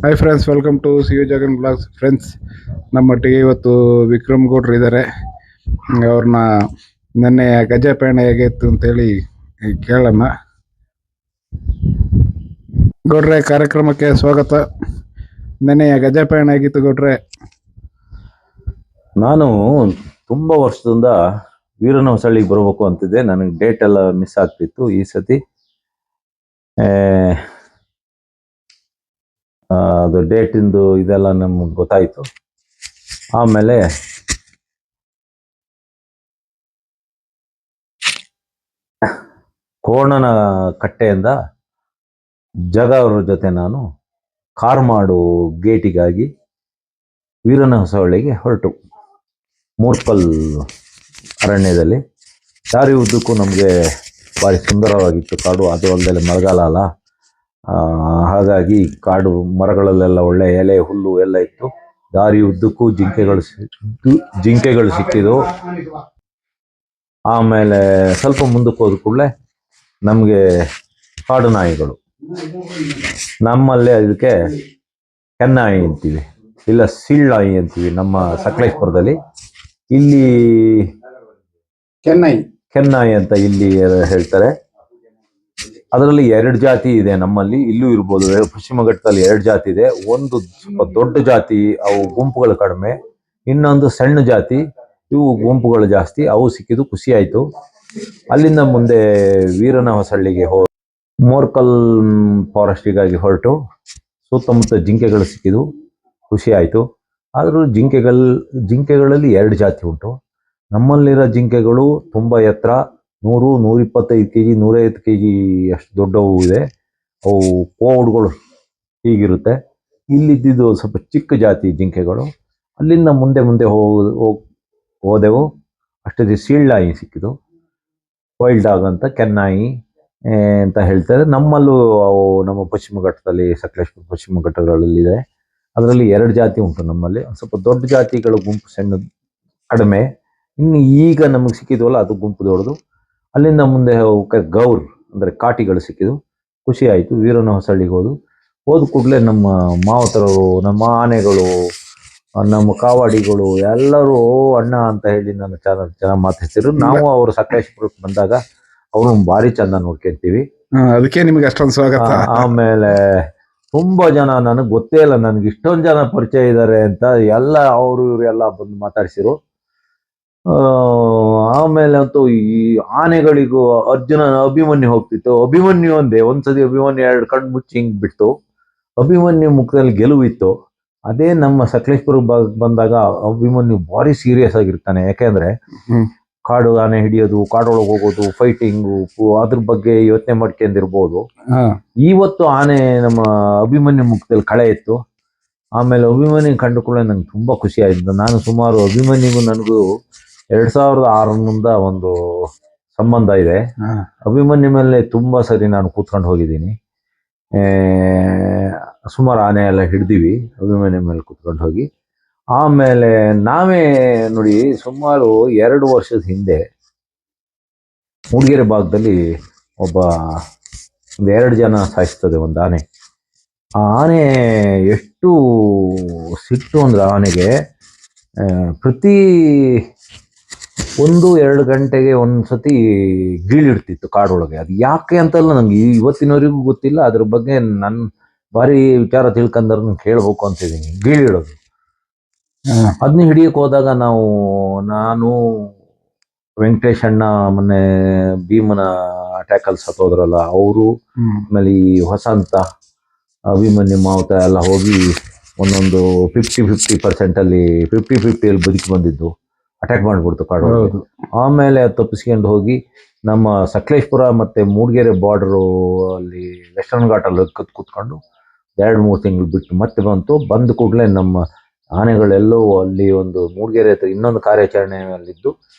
Hi friends, welcome to C U Jagan blogs. Friends, ನಮ್ಮೊಟ್ಟಿಗೆ ಇವತ್ತು ವಿಕ್ರಮ್ ಗೌಡ್ರು ಇದ್ದಾರೆ. ಅವ್ರನ್ನ ನೆನ್ನೆ ಗಜ ಪಯಣ ಹೇಗಿತ್ತು ಅಂತೇಳಿ ಕೇಳೋಣ. ಗೌಡ್ರೆ, ಕಾರ್ಯಕ್ರಮಕ್ಕೆ ಸ್ವಾಗತ. ನೆನ್ನೆಯ ಗಜ ಪಯಣ ಹೇಗಿತ್ತು ಗೌಡ್ರೆ? ನಾನು ತುಂಬ ವರ್ಷದಿಂದ ವೀರನ ಹೊಸಳ್ಳಿಗೆ ಬರಬೇಕು ಅಂತಿದ್ದೆ. ನನಗೆ ಡೇಟ್ ಎಲ್ಲ ಮಿಸ್ ಆಗ್ತಿತ್ತು. ಈ ಸತಿ ಅದು ಡೇಟಿಂದು ಇದೆಲ್ಲ ನಮ್ಗೆ ಗೊತ್ತಾಯಿತು. ಆಮೇಲೆ ಕೋಣನ ಕಟ್ಟೆಯಿಂದ ಜಗ ಅವ್ರ ಜೊತೆ ನಾನು ಕಾರ್ಮಾಡು ಗೇಟಿಗಾಗಿ ವೀರನ ಹೊಸಳ್ಳಿಗೆ ಹೊರಟು, ಮೂರ್ಕಲ್ ಅರಣ್ಯದಲ್ಲಿ. ದಾರಿ ಉದ್ದಕ್ಕೂ ನಮಗೆ ಭಾರಿ ಸುಂದರವಾಗಿತ್ತು ಕಾಡು. ಅದು ಅಲ್ಲದೆ ಮಳೆಗಾಲ ಅಲ್ಲ, ಹಾಗಾಗಿ ಕಾಡು ಮರಗಳಲ್ಲೆಲ್ಲ ಒಳ್ಳೆ ಎಲೆ ಹುಲ್ಲು ಎಲ್ಲ ಇತ್ತು. ದಾರಿ ಉದ್ದಕ್ಕೂ ಜಿಂಕೆಗಳು ಸಿಕ್ಕಿದ್ವು. ಆಮೇಲೆ ಸ್ವಲ್ಪ ಮುಂದಕ್ಕೆ ಹೋದ ಕೂಡಲೇ ನಮಗೆ ಕಾಡು ನಾಯಿಗಳು. ನಮ್ಮಲ್ಲೇ ಅದಕ್ಕೆ ಕೆನ್ನಾಯಿ ಅಂತೀವಿ, ಇಲ್ಲ ಸೀಳ್ನಾಯಿ ಅಂತೀವಿ ನಮ್ಮ ಸಕಲೇಶ್ಪುರದಲ್ಲಿ. ಇಲ್ಲಿ ಕೆನ್ನಾಯಿ ಅಂತ ಇಲ್ಲಿ ಹೇಳ್ತಾರೆ. ಅದರಲ್ಲಿ 2 ಜಾತಿ ಇದೆ ನಮ್ಮಲ್ಲಿ, ಇಲ್ಲೂ ಇರ್ಬೋದು. ಪಶ್ಚಿಮ ಘಟ್ಟದಲ್ಲಿ 2 ಜಾತಿ ಇದೆ. ಒಂದು ಸ್ವಲ್ಪ ದೊಡ್ಡ ಜಾತಿ, ಅವು ಗುಂಪುಗಳು ಕಡಿಮೆ. ಇನ್ನೊಂದು ಸಣ್ಣ ಜಾತಿ, ಇವು ಗುಂಪುಗಳು ಜಾಸ್ತಿ. ಅವು ಸಿಕ್ಕಿದ್ದು ಖುಷಿ ಆಯಿತು. ಅಲ್ಲಿಂದ ಮುಂದೆ ವೀರನ ಹೊಸಳ್ಳಿಗೆ ಮೋರ್ಕಲ್ ಫಾರೆಸ್ಟಿಗಾಗಿ ಹೊರಟು ಸುತ್ತಮುತ್ತ ಜಿಂಕೆಗಳು ಸಿಕ್ಕಿದ್ವು, ಖುಷಿ ಆಯಿತು. ಆದರೂ ಜಿಂಕೆಗಳಲ್ಲಿ 2 ಜಾತಿ ಉಂಟು. ನಮ್ಮಲ್ಲಿರೋ ಜಿಂಕೆಗಳು ತುಂಬ ಎತ್ತರ, 100-125 kg, 150 kg ಅಷ್ಟು ದೊಡ್ಡವು ಇದೆ. ಅವು ಕೋಡ್ಗಳು ಹೀಗಿರುತ್ತೆ. ಇಲ್ಲಿದ್ದು ಸ್ವಲ್ಪ ಚಿಕ್ಕ ಜಾತಿ ಜಿಂಕೆಗಳು. ಅಲ್ಲಿಂದ ಮುಂದೆ ಹೋದೆವು. ಅಷ್ಟೊಂದು ಸೀಳ್ನಾಯಿ ಸಿಕ್ಕಿತು, ವೈಲ್ಡ್ ಡಾಗ್ ಅಂತ, ಕೆನ್ನಾಯಿ ಅಂತ ಹೇಳ್ತಾರೆ. ನಮ್ಮಲ್ಲೂ ಅವು ನಮ್ಮ ಪಶ್ಚಿಮ ಘಟ್ಟದಲ್ಲಿ, ಸಕಲೇಶ್ಪುರ ಪಶ್ಚಿಮ ಘಟ್ಟಗಳಲ್ಲಿದೆ. ಅದರಲ್ಲಿ 2 ಜಾತಿ ಉಂಟು ನಮ್ಮಲ್ಲಿ. ಸ್ವಲ್ಪ ದೊಡ್ಡ ಜಾತಿಗಳು ಗುಂಪು ಸಣ್ಣ ಕಡಿಮೆ. ಇನ್ನು ಈಗ ನಮಗೆ ಸಿಕ್ಕಿದ್ವಲ್ಲ, ಅದು ಗುಂಪು ದೊಡ್ಡದು. ಅಲ್ಲಿಂದ ಮುಂದೆ ಗೌರ್ ಅಂದರೆ ಕಾಟಿಗಳು ಸಿಕ್ಕಿದ್ವು, ಖುಷಿ ಆಯಿತು. ವೀರನ ಹೊಸಳ್ಳಿಗೆ ಹೋದ ಕೂಡಲೇ ನಮ್ಮ ಮಾವತರು, ನಮ್ಮ ಆನೆಗಳು, ನಮ್ಮ ಕಾವಾಡಿಗಳು ಎಲ್ಲರೂ ಅಣ್ಣ ಅಂತ ಹೇಳಿ ನನ್ನ ಚೆನ್ನಾಗಿ ಮಾತಾಡ್ತಿದ್ರು. ನಾವು ಅವರು ಸಕಲೇಶ್ಪುರಕ್ಕೆ ಬಂದಾಗ ಅವರು ಭಾರಿ ಚಂದ ನೋಡ್ಕೊಂತೀವಿ. ಅದಕ್ಕೆ ನಿಮಗೆ ಅಷ್ಟೊಂದು ಸ್ವಾಗತ. ಆಮೇಲೆ ತುಂಬ ಜನ, ನನಗೆ ಗೊತ್ತೇ ಇಲ್ಲ ನನಗೆ ಇಷ್ಟೊಂದು ಜನ ಪರಿಚಯ ಇದ್ದಾರೆ ಅಂತ, ಎಲ್ಲ ಅವರು ಇವರು ಎಲ್ಲ ಬಂದು ಮಾತಾಡಿಸಿರು. ಆಮೇಲೆ ಅಂತೂ ಈ ಆನೆಗಳಿಗೂ ಅರ್ಜುನನ ಅಭಿಮನ್ಯು ಹೋಗ್ತಿತ್ತು. ಅಭಿಮನ್ಯು ಒಂದ್ಸತಿ ಅಭಿಮನ್ಯು 2 ಕಣ್ಣು ಮುಚ್ಚಿ ಹಿಂಗ್ ಬಿಡ್ತು. ಅಭಿಮನ್ಯು ಮುಖದಲ್ಲಿ ಗೆಲುವಿತ್ತು. ಅದೇ ನಮ್ಮ ಸಕಲೇಶ್ಪುರ ಬಂದಾಗ ಅಭಿಮನ್ಯು ಭಾರಿ ಸೀರಿಯಸ್ ಆಗಿರ್ತಾನೆ. ಯಾಕೆಂದ್ರೆ ಕಾಡು ಆನೆ ಹಿಡಿಯೋದು, ಕಾಡೊಳಗೆ ಹೋಗೋದು, ಫೈಟಿಂಗು, ಅದ್ರ ಬಗ್ಗೆ ಯೋಚನೆ ಮಾಡ್ಕೊಂಡಿರ್ಬೋದು. ಇವತ್ತು ಆನೆ ನಮ್ಮ ಅಭಿಮನ್ಯು ಮುಖದಲ್ಲಿ ಕಳೆ ಇತ್ತು. ಆಮೇಲೆ ಅಭಿಮನ್ಯು ಕಂಡುಕೊಳ್ಳೆ ನಂಗೆ ತುಂಬ ಖುಷಿ ಆಯಿತು. ನಾನು ಸುಮಾರು ಅಭಿಮನ್ಯುಗೂ ನನಗೂ 2006 ಒಂದು ಸಂಬಂಧ ಇದೆ. ಅಭಿಮನ್ಯು ಮೇಲೆ ತುಂಬ ಸರಿ ನಾನು ಕೂತ್ಕೊಂಡು ಹೋಗಿದ್ದೀನಿ. ಸುಮಾರು ಆನೆ ಎಲ್ಲ ಹಿಡ್ದೀವಿ ಅಭಿಮನ್ಯು ಮೇಲೆ ಕೂತ್ಕೊಂಡು ಹೋಗಿ. ಆಮೇಲೆ ನಾವೇ ನೋಡಿ, ಸುಮಾರು 2 ವರ್ಷದ ಹಿಂದೆ ಮೂಡಿಗೆರೆ ಭಾಗದಲ್ಲಿ ಒಂದು 2 ಜನ ಸಾಯಿಸ್ತದೆ ಒಂದು ಆನೆ. ಆ ಆನೆ ಎಷ್ಟು ಸಿಟ್ಟು ಅಂದ್ರೆ ಆನೆಗೆ, ಪ್ರತಿ 1-2 ಗಂಟೆಗೆ ಒಂದ್ಸತಿ ಗೀಳಿಡ್ತಿತ್ತು ಕಾಡೊಳಗೆ. ಅದು ಯಾಕೆ ಅಂತಲ್ಲ ನನಗೆ ಇವತ್ತಿನವರೆಗೂ ಗೊತ್ತಿಲ್ಲ. ಅದ್ರ ಬಗ್ಗೆ ನನ್ನ ಭಾರಿ ವಿಚಾರ ತಿಳ್ಕೊಂಡ್ರೆ ಕೇಳ್ಬೇಕು ಅಂತಿದ್ದೀನಿ. ಗೀಳಿಡೋದು, ಅದನ್ನ ಹಿಡಿಯಕ್ಕೆ ಹೋದಾಗ ನಾನು ವೆಂಕಟೇಶ್ ಅಣ್ಣ, ಮೊನ್ನೆ ಭೀಮನ ಅಟ್ಯಾಕಲ್ಲಿ ಸತ್ತೋದ್ರಲ್ಲ ಅವರು, ಆಮೇಲೆ ಈ ಹೊಸಂತ, ಅಭಿಮನ್ಯು, ಮಾವುತ ಎಲ್ಲ ಹೋಗಿ ಒಂದೊಂದು 50-50% 50-50 ಬದುಕಿ ಬಂದಿದ್ದು. ಅಟ್ಯಾಕ್ ಮಾಡಿಬಿಡ್ತು ಕಾಡು. ಆಮೇಲೆ ತಪ್ಪಿಸ್ಕೊಂಡು ಹೋಗಿ ನಮ್ಮ ಸಕಲೇಶ್ಪುರ ಮತ್ತು ಮೂಡಿಗೆರೆ ಬಾರ್ಡರು ಅಲ್ಲಿ ವೆಸ್ಟರ್ನ್ ಘಾಟಲ್ಲಿ ಕೂತ್ಕೊಂಡು 2-3 ತಿಂಗಳು ಬಿಟ್ಟು ಮತ್ತೆ ಬಂದ ಕೂಡಲೇ ನಮ್ಮ ಆನೆಗಳೆಲ್ಲವೂ ಅಲ್ಲಿ ಒಂದು ಮೂಡಿಗೆರೆ ಹತ್ರ ಇನ್ನೊಂದು ಕಾರ್ಯಾಚರಣೆಯಲ್ಲಿದ್ದು,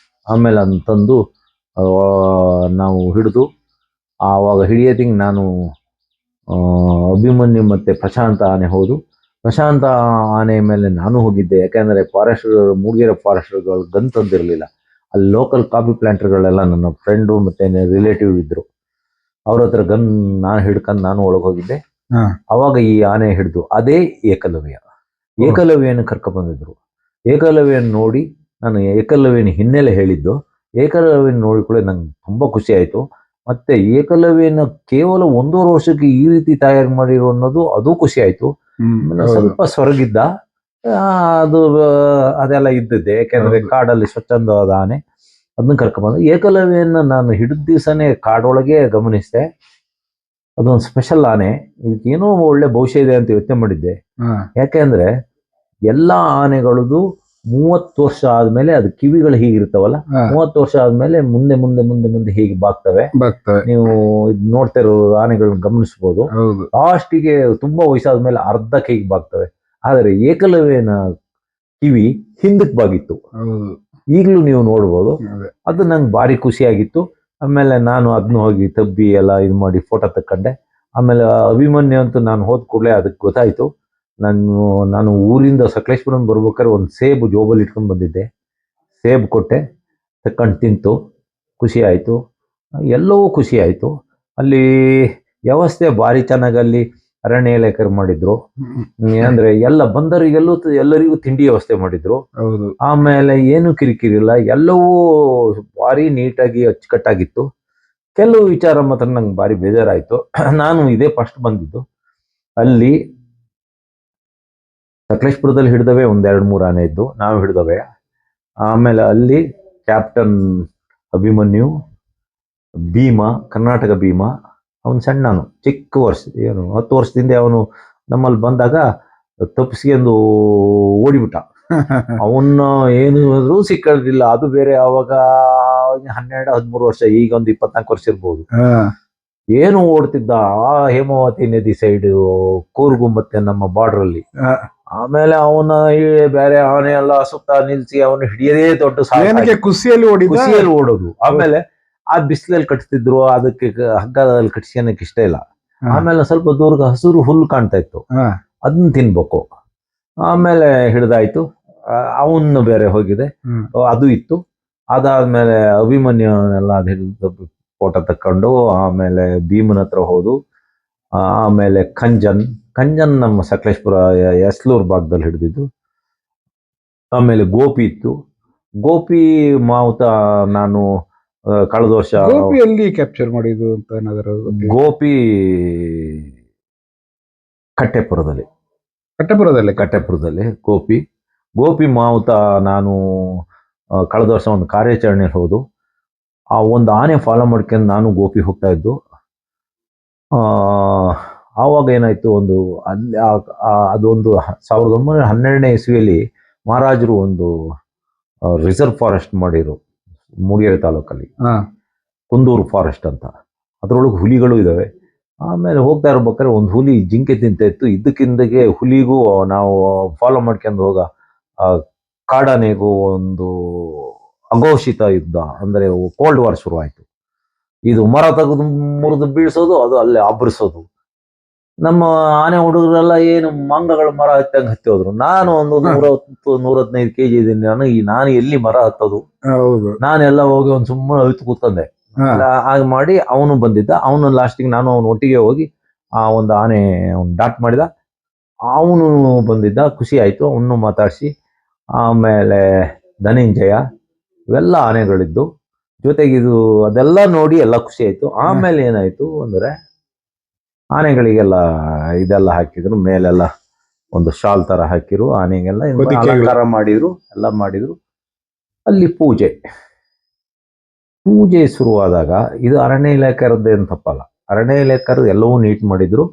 ಆಮೇಲೆ ಅದನ್ನು ತಂದು ನಾವು ಹಿಡಿದು, ಆವಾಗ ಹಿಡಿಯೋದಿಂಗೆ ನಾನು ಅಭಿಮನ್ಯು ಮತ್ತು ಪ್ರಶಾಂತ ಆನೆ ಹೋದು. ಪ್ರಶಾಂತ ಆನೆ ಮೇಲೆ ನಾನು ಹೋಗಿದ್ದೆ. ಯಾಕೆಂದರೆ ಮೂಡಿಗೆರೆ ಫಾರೆಸ್ಟರ್ಗಳು ಗನ್ ತಂದಿರಲಿಲ್ಲ. ಅಲ್ಲಿ ಲೋಕಲ್ ಕಾಫಿ ಪ್ಲಾಂಟರ್ಗಳೆಲ್ಲ ನನ್ನ ಫ್ರೆಂಡು ಮತ್ತು ರಿಲೇಟಿವ್ ಇದ್ದರು. ಅವ್ರ ಹತ್ರ ಗನ್ ನಾನು ಹಿಡ್ಕೊಂಡು ನಾನು ಒಳಗೆ ಹೋಗಿದ್ದೆ. ಹಾ. ಅವಾಗ ಈ ಆನೆ ಹಿಡಿದು ಅದೇ ಏಕಲವ್ಯನ ಕರ್ಕ ಬಂದಿದ್ರು. ಏಕಲವ್ಯನ ನೋಡಿ ನಾನು ಏಕಲವ್ಯನ ಹಿನ್ನೆಲೆ ಹೇಳಿದ್ದು. ಏಕಲವ್ಯನ ನೋಡಿಕೊಳ್ಳೆ ನಂಗೆ ತುಂಬಾ ಖುಷಿ ಆಯ್ತು. ಮತ್ತೆ ಏಕಲವ್ಯನ ಕೇವಲ 1.5 ವರ್ಷಕ್ಕೆ ಈ ರೀತಿ ತಯಾರು ಮಾಡಿರೋ ಅನ್ನೋದು ಅದು ಖುಷಿ ಆಯ್ತು. ಆಮೇಲೆ ಸ್ವಲ್ಪ ಸೊರಗಿದ್ದ ಅದು ಅದೆಲ್ಲ ಇದ್ದದ್ದೆ, ಯಾಕೆಂದ್ರೆ ಕಾಡಲ್ಲಿ ಸ್ವಚ್ಛಂದವಾದ ಆನೆ. ಅದನ್ನ ಕರ್ಕೊಂಡ್ಬಂದು ಏಕಲವ್ಯನ ನಾನು ಹಿಡಿದ ದಿವಸನೇ ಕಾಡೊಳಗೆ ಗಮನಿಸಿದೆ. ಅದೊಂದು ಸ್ಪೆಷಲ್ ಆನೆ, ಇದಕ್ಕೇನೋ ಒಳ್ಳೆ ಭವಿಷ್ಯ ಇದೆ ಅಂತ ಯೋಚನೆ ಮಾಡಿದ್ದೆ. ಯಾಕೆಂದ್ರೆ ಎಲ್ಲಾ ಆನೆಗಳದು 30 ವರ್ಷ ಆದ್ಮೇಲೆ ಅದು ಕಿವಿಗಳು ಹೀಗಿರ್ತಾವಲ್ಲ, 30 ವರ್ಷ ಆದ್ಮೇಲೆ ಮುಂದೆ ಮುಂದೆ ಮುಂದೆ ಮುಂದೆ ಹೀಗೆ ಬಾಗ್ತವೆ. ನೀವು ನೋಡ್ತಾ ಇರೋ ಆನೆಗಳನ್ನ ಗಮನಿಸಬಹುದು. ಲಾಸ್ಟಿಗೆ ತುಂಬಾ ವಯಸ್ಸಾದ್ಮೇಲೆ ಅರ್ಧಕ್ಕೆ ಹೀಗೆ ಬಾಗ್ತವೆ. ಆದರೆ ಏಕಲವ್ಯನ ಕಿವಿ ಹಿಂದಕ್ಕೆ ಬಾಗಿತ್ತು. ಈಗಲೂ ನೀವು ನೋಡ್ಬೋದು. ಅದು ನಂಗೆ ಭಾರಿ ಖುಷಿಯಾಗಿತ್ತು. ಆಮೇಲೆ ನಾನು ಅದನ್ನ ಹೋಗಿ ತಬ್ಬಿ ಎಲ್ಲ ಇದು ಮಾಡಿ ಫೋಟೋ ತಕ್ಕೊಂಡೆ. ಆಮೇಲೆ ಅಭಿಮನ್ಯು ಅಂತೂ ನಾನು ಹೋದ ಕೂಡಲೇ ಅದಕ್ಕೆ ಗೊತ್ತಾಯ್ತು. ನಾನು ಊರಿಂದ ಸಕಲೇಶ್ಪುರಂ ಬರ್ಬೇಕಾದ್ರೆ ಒಂದು ಸೇಬು ಜೋಬಲ್ಲಿ ಇಟ್ಕೊಂಡು ಬಂದಿದ್ದೆ. ಸೇಬು ಕೊಟ್ಟೆ, ತಕ್ಕೊಂಡು ತಿಂತು, ಖುಷಿ ಆಯಿತು. ಎಲ್ಲವೂ ಖುಷಿ ಆಯಿತು. ಅಲ್ಲಿ ವ್ಯವಸ್ಥೆ ಭಾರಿ ಚೆನ್ನಾಗಿ ಅಲ್ಲಿ ಅರಣ್ಯ ಇಲಾಖೆರು ಮಾಡಿದ್ರು. ಅಂದ್ರೆ ಎಲ್ಲ ಬಂದರಿಗೆಲ್ಲೂ ಎಲ್ಲರಿಗೂ ತಿಂಡಿ ವ್ಯವಸ್ಥೆ ಮಾಡಿದ್ರು. ಆಮೇಲೆ ಏನು ಕಿರಿಕಿರಿ ಇಲ್ಲ, ಎಲ್ಲವೂ ಭಾರಿ ನೀಟಾಗಿ ಅಚ್ಚುಕಟ್ಟಾಗಿತ್ತು. ಕೆಲವು ವಿಚಾರ ಮಾತ್ರ ನಂಗೆ ಭಾರಿ ಬೇಜಾರಾಯಿತು. ನಾನು ಇದೇ ಫಸ್ಟ್ ಬಂದಿದ್ದು. ಅಲ್ಲಿ ಸಕಲೇಶ್ಪುರದಲ್ಲಿ ಹಿಡಿದವೆ 1-2-3 ಆನೆ ಇದ್ದು, ನಾವು ಹಿಡಿದವೆ. ಆಮೇಲೆ ಅಲ್ಲಿ ಕ್ಯಾಪ್ಟನ್ ಅಭಿಮನ್ಯು, ಭೀಮ, ಕರ್ನಾಟಕ ಭೀಮ, ಅವನು ಸಣ್ಣನು, ಚಿಕ್ಕ ವರ್ಷ, ಏನು 10 ವರ್ಷದಿಂದ ಅವನು ನಮ್ಮಲ್ಲಿ ಬಂದಾಗ ತಪ್ಪಿಸ್ಕೊಂಡು ಓಡಿಬಿಟ್ಟ. ಅವನ್ನ ಏನು ಆದ್ರೂ ಸಿಕ್ಕೋದಿಲ್ಲ. ಅದು ಬೇರೆ ಅವಾಗ 12-13 ವರ್ಷ, ಈಗ ಒಂದು 24 ವರ್ಷ ಇರ್ಬೋದು. ಏನು ಓಡ್ತಿದ್ದ ಆ ಹೇಮಾವತಿ ನದಿ ಸೈಡ್ ಕೂರ್ಗು ಮತ್ತೆ ನಮ್ಮ ಬಾರ್ಡರ್ ಅಲ್ಲಿ. ಆಮೇಲೆ ಅವನ ಬೇರೆ ಆನೆ ಎಲ್ಲ ಸುತ್ತ ನಿಲ್ಸಿ ಅವನು ಹಿಡಿಯದೇ ದೊಡ್ಡ ಖುಷಿಯಲ್ಲಿ ಓಡೋದು. ಆಮೇಲೆ ಆ ಬಿಸಿಲಲ್ಲಿ ಕಟ್ತಿದ್ರು, ಅದಕ್ಕೆ ಹಗ್ಗದಲ್ಲಿ ಕಟ್ಸ್ಕೊಳಕ್ ಇಷ್ಟ ಇಲ್ಲ. ಆಮೇಲೆ ಸ್ವಲ್ಪ ದೂರ ಹಸಿರು ಹುಲ್ಲು ಕಾಣ್ತಾ ಇತ್ತು, ಅದನ್ನ ತಿನ್ಬೇಕು. ಆಮೇಲೆ ಹಿಡ್ದಾಯ್ತು. ಅವನು ಬೇರೆ ಹೋಗಿದೆ, ಅದು ಇತ್ತು. ಅದಾದ್ಮೇಲೆ ಅಭಿಮನ್ಯುನೆಲ್ಲ ಅದು ಹಿಡಿದು ಫೋಟೋ ತಕ್ಕೊಂಡು ಆಮೇಲೆ ಭೀಮನ ಹತ್ರ ಹೋದು. ಆಮೇಲೆ ಕಂಜನ್ ನಮ್ಮ ಸಕಲೇಶ್ಪುರ ಎಸ್ಲೂರ್ ಭಾಗದಲ್ಲಿ ಹಿಡಿದಿದ್ದು. ಆಮೇಲೆ ಗೋಪಿ ಇತ್ತು. ಗೋಪಿ ಮಾವುತ ನಾನು ಕಳೆದ ವರ್ಷ ಎಲ್ಲಿ ಕ್ಯಾಪ್ಚರ್ ಮಾಡಿದ್ದು ಅಂತ ಏನಾದರೂ? ಗೋಪಿ ಕಟ್ಟೆಪುರದಲ್ಲಿ ಗೋಪಿ ಮಾವುತ ನಾನು ಕಳೆದ ವರ್ಷ ಒಂದು ಕಾರ್ಯಾಚರಣೆಯಲ್ಲಿ ಹೋದು. ಆ ಒಂದು ಆನೆ ಫಾಲೋ ಮಾಡ್ಕೊಂಡು ನಾನು ಗೋಪಿ ಹೋಗ್ತಾ ಇದ್ದು. ಆವಾಗ ಏನಾಯ್ತು, ಒಂದು ಅಲ್ಲಿ ಅದೊಂದು 1912ನೇ ಇಸ್ವಿಯಲ್ಲಿ ಮಹಾರಾಜರು ಒಂದು ರಿಸರ್ವ್ ಫಾರೆಸ್ಟ್ ಮಾಡಿರು ಮೂಡಿಗೆರೆ ತಾಲೂಕಲ್ಲಿ, ಕುಂದೂರು ಫಾರೆಸ್ಟ್ ಅಂತ. ಅದರೊಳಗೆ ಹುಲಿಗಳು ಇದಾವೆ. ಆಮೇಲೆ ಹೋಗ್ತಾ ಇರ್ಬೇಕಾದ್ರೆ ಒಂದು ಹುಲಿ ಜಿಂಕೆ ತಿಂತ ಇತ್ತು. ಇದ್ದಕ್ಕಿಂದಗೆ ಹುಲಿಗೂ ನಾವು ಫಾಲೋ ಮಾಡ್ಕೊಂಡು ಹೋಗ ಕಾಡಾನೆಗೂ ಒಂದು ಅಘೋಷಿತ ಯುದ್ಧ, ಅಂದ್ರೆ ಕೋಲ್ಡ್ ವಾರ್ ಶುರುವಾಯಿತು. ಇದು ಮರ ತೆಗೆದು ಮುರಿದು ಬೀಳ್ಸೋದು, ಅದು ಅಲ್ಲೇ ಅಬ್ಬರಿಸೋದು. ನಮ್ಮ ಆನೆ ಹುಡುಗರೆಲ್ಲ ಏನು ಮಂಗಗಳು ಮರ ಹತ್ತಂಗೆ ಹತ್ತಿ ಹೋದ್ರು. ನಾನು ಒಂದು 110-115 kg ಇದ್ದೀನಿ. ನಾನು ಎಲ್ಲಿ ಮರ ಹತ್ತೋದು? ನಾನೆಲ್ಲ ಹೋಗಿ ಒಂದು ಸುಮ್ಮನೆ ಅವಿತು ಕೂತಂದೆ. ಹಾಗೆ ಮಾಡಿ ಅವನು ಬಂದಿದ್ದ. ಅವನು ಲಾಸ್ಟಿಗೆ ನಾನು ಅವನು ಒಟ್ಟಿಗೆ ಹೋಗಿ ಆ ಒಂದು ಆನೆ ಅವನು ಡಾಟ್ ಮಾಡಿದ. ಅವನು ಬಂದಿದ್ದ, ಖುಷಿ ಆಯ್ತು. ಅವನು ಮಾತಾಡಿಸಿ ಆಮೇಲೆ ಧನಂಜಯ ಇವೆಲ್ಲ ಆನೆಗಳಿದ್ದು ಜೊತೆಗಿದು ಅದೆಲ್ಲ ನೋಡಿ ಎಲ್ಲ ಖುಷಿ ಆಯ್ತು. ಆಮೇಲೆ ಏನಾಯ್ತು ಅಂದ್ರೆ ಆನೆಗಳಿಗೆಲ್ಲ ಇದೆಲ್ಲ ಹಾಕಿದ್ರು, ಮೇಲೆಲ್ಲ ಒಂದು ಶಾಲ್ ತರ ಹಾಕಿರು, ಆನೆಗೆಲ್ಲ ಅಲಂಕಾರ ಮಾಡಿದ್ರು, ಎಲ್ಲ ಮಾಡಿದ್ರು. ಅಲ್ಲಿ ಪೂಜೆ ಶುರುವಾದಾಗ ಇದು ಅರಣ್ಯ ಇಲಾಖೆಯರದ್ದೇನು ತಪ್ಪಲ್ಲ. ಅರಣ್ಯ ಇಲಾಖೆಯರು ಎಲ್ಲವೂ ನೀಟ್ ಮಾಡಿದ್ರು.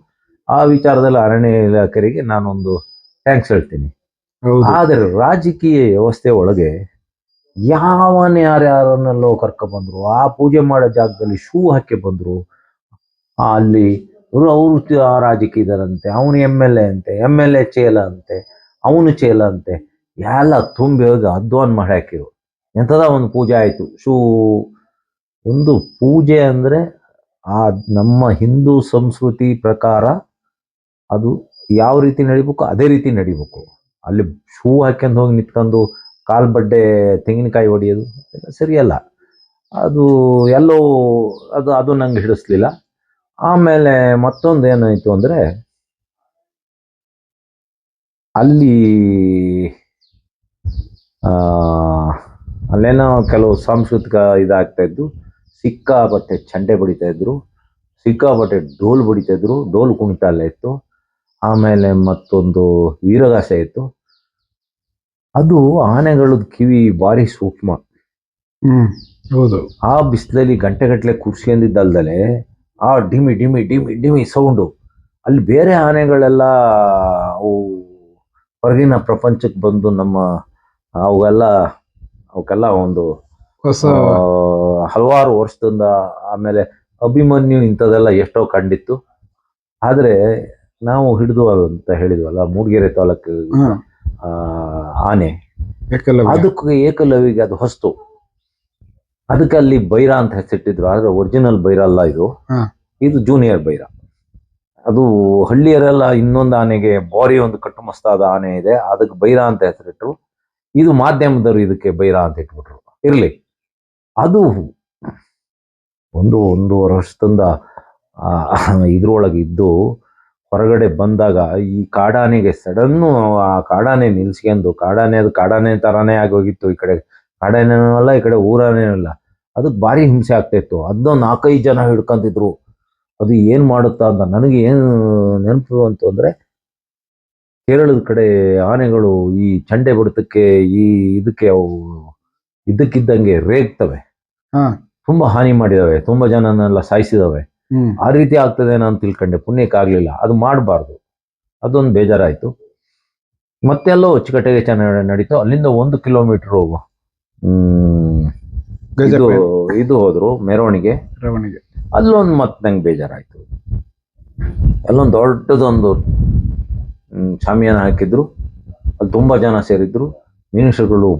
ಆ ವಿಚಾರದಲ್ಲಿ ಅರಣ್ಯ ಇಲಾಖೆಯರಿಗೆ ನಾನೊಂದು ಥ್ಯಾಂಕ್ಸ್ ಹೇಳ್ತೀನಿ. ಆದರೆ ರಾಜಕೀಯ ವ್ಯವಸ್ಥೆ ಒಳಗೆ ಯಾರನ್ನೆಲ್ಲೋ ಕರ್ಕೊಂಡ್ಬಂದ್ರು, ಆ ಪೂಜೆ ಮಾಡೋ ಜಾಗದಲ್ಲಿ ಶೂ ಹಾಕಿ ಬಂದ್ರು. ಅಲ್ಲಿ ಅವರು ರಾಜಕೀಯದರಂತೆ, ಅವನು MLA ಅಂತೆ, MLA ಚೇಲ ಅಂತೆ, ಅವನು ಚೇಲ ಅಂತೆ, ಎಲ್ಲ ತುಂಬಿ ಹೋಗಿ ಅಧ್ವಾನ್ ಮಾಡಿ ಹಾಕಿರು. ಎಂಥದ ಒಂದು ಪೂಜೆ ಆಯ್ತು. ಒಂದು ಪೂಜೆ ಅಂದ್ರೆ ಆ ನಮ್ಮ ಹಿಂದೂ ಸಂಸ್ಕೃತಿ ಪ್ರಕಾರ ಅದು ಯಾವ ರೀತಿ ನಡಿಬೇಕು ಅದೇ ರೀತಿ ನಡಿಬೇಕು. ಅಲ್ಲಿ ಶೂ ಹಾಕ್ಯಂಡು ಹೋಗಿ ನಿಂತ್ಕೊಂಡು ಕಾಲ್ ಬಡ್ಡೆ ತೆಂಗಿನಕಾಯಿ ಹೊಡೆಯೋದು ಸರಿಯಲ್ಲ. ಅದು ಎಲ್ಲೋ ಅದು ನಂಗೆ ಹಿಡಿಸ್ಲಿಲ್ಲ. ಆಮೇಲೆ ಮತ್ತೊಂದು ಏನಾಯ್ತು ಅಂದ್ರೆ ಅಲ್ಲಿ ಆ, ಅಲ್ಲೇನೋ ಕೆಲವು ಸಾಂಸ್ಕೃತಿಕ ಇದಾಗ್ತಾ ಇದ್ದು, ಸಿಕ್ಕಾಪಟ್ಟೆ ಚಂಡೆ ಬಡಿತಾ ಇದ್ರು, ಸಿಕ್ಕಾಪಟ್ಟೆ ಡೋಲ್ ಬಡಿತಾ ಇದ್ರು, ಡೋಲ್ ಕುಣಿತ ಎಲ್ಲ ಇತ್ತು. ಆಮೇಲೆ ಮತ್ತೊಂದು ವೀರಗಾಸೆ ಇತ್ತು. ಅದು ಆನೆಗಳದ್ ಕಿವಿ ಭಾರಿ ಸೂಕ್ಷ್ಮ. ಹೌದು. ಆ ಬಿಸಿಲಲ್ಲಿ ಗಂಟೆಗಟ್ಟಲೆ ಕೂರ್ಸ್ಕೊಂಡಿದ್ದಲ್ದಲೆ ಆ ಡಿಮಿ ಡಿಮಿ ಡಿಮಿ ಡಿಮಿ ಸೌಂಡು. ಅಲ್ಲಿ ಬೇರೆ ಆನೆಗಳೆಲ್ಲ ಅವು ಹೊರಗಿನ ಪ್ರಪಂಚಕ್ಕೆ ಬಂದು ಅವಕ್ಕೆಲ್ಲ ಒಂದು ಹೊಸ ಹಲವಾರು ವರ್ಷದಿಂದ ಆಮೇಲೆ ಅಭಿಮನ್ಯು ಇಂಥದ್ದೆಲ್ಲ ಎಷ್ಟೋ ಕಂಡಿತ್ತು. ಆದರೆ ನಾವು ಹಿಡಿದು ಅಂತ ಹೇಳಿದ್ವಲ್ಲ, ಮೂಡಿಗೆರೆ ತಾಲೂಕು ಆನೆ, ಅದಕ್ಕೆ ಏಕಲವ್ಯಗೆ ಅದು ಹೊಸ್ತು. ಅದಕ್ಕೆ ಅಲ್ಲಿ ಬೈರ ಅಂತ ಹೆಸರಿಟ್ಟಿದ್ರು. ಆದ್ರೆ ಒರಿಜಿನಲ್ ಬೈರ ಅಲ್ಲ ಇದು ಜೂನಿಯರ್ ಬೈರ. ಅದು ಹಳ್ಳಿಯರೆಲ್ಲ ಇನ್ನೊಂದು ಆನೆಗೆ ಬಾರಿ ಒಂದು ಕಟ್ಟುಮಸ್ತಾದ ಆನೆ ಇದೆ, ಅದಕ್ಕೆ ಬೈರ ಅಂತ ಹೆಸರಿಟ್ರು. ಇದು ಮಾಧ್ಯಮದವರು ಇದಕ್ಕೆ ಬೈರ ಅಂತ ಇಟ್ಬಿಟ್ರು. ಇರ್ಲಿ, ಅದು ಒಂದೂವರೆ ವರ್ಷದಿಂದ ಇದ್ರೊಳಗೆ ಇದ್ದು ಹೊರಗಡೆ ಬಂದಾಗ ಈ ಕಾಡಾನೆಗೆ ಸಡನ್ನು ಆ ಕಾಡಾನೆ ನಿಲ್ಸ್ಕೊಂಡು, ಕಾಡಾನೆ ತರಾನೇ ಆಗೋಗಿತ್ತು. ಈ ಕಡೆ ಕಾಡಾನೇನೂ ಅಲ್ಲ, ಈ ಕಡೆ ಊರಾನೇನೂ ಇಲ್ಲ. ಅದಕ್ಕೆ ಭಾರಿ ಹಿಂಸೆ ಆಗ್ತಾ ಇತ್ತು. ಅದನ್ನ 4-5 ಜನ ಹಿಡ್ಕೊಂತಿದ್ರು. ಅದು ಏನು ಮಾಡುತ್ತಾ ಅಂತ ನನಗೆ ಏನು ನೆನಪು ಅಂತಂದರೆ, ಕೇರಳದ ಕಡೆ ಆನೆಗಳು ಈ ಚಂಡೆ ಬಡಿತಕ್ಕೆ ಇದಕ್ಕೆ ಅವು ಇದ್ದಕ್ಕಿದ್ದಂಗೆ ರೇಗ್ತವೆ, ತುಂಬ ಹಾನಿ ಮಾಡಿದಾವೆ, ತುಂಬ ಜನನೆಲ್ಲ ಸಾಯಿಸಿದಾವೆ. ಆ ರೀತಿ ಆಗ್ತದೆ ನಾನು ತಿಳ್ಕೊಂಡೆ. ಪುಣ್ಯಕ್ಕಾಗಲಿಲ್ಲ, ಅದು ಮಾಡಬಾರ್ದು. ಅದೊಂದು ಬೇಜಾರಾಯಿತು. ಮತ್ತೆಲ್ಲೋ ಅಚ್ಚುಕಟ್ಟೆಗೆ ಚೆನ್ನಾಗಿ ನಡೀತು. ಅಲ್ಲಿಂದ 1 ಕಿಲೋಮೀಟ್ರು ಇದು ಹೋದ್ರು ಮೆರವಣಿಗೆ. ಅಲ್ಲೊಂದು ಮತ್ತೆ ನಂಗೆ ಬೇಜಾರಾಯಿತು. ಅಲ್ಲೊಂದು ದೊಡ್ಡದೊಂದು ಶಾಮಿಯಾನ ಹಾಕಿದ್ರು. ಅಲ್ಲಿ ತುಂಬ ಜನ ಸೇರಿದ್ರು. ಮಿನಿಸ್ಟರ್ಗಳು,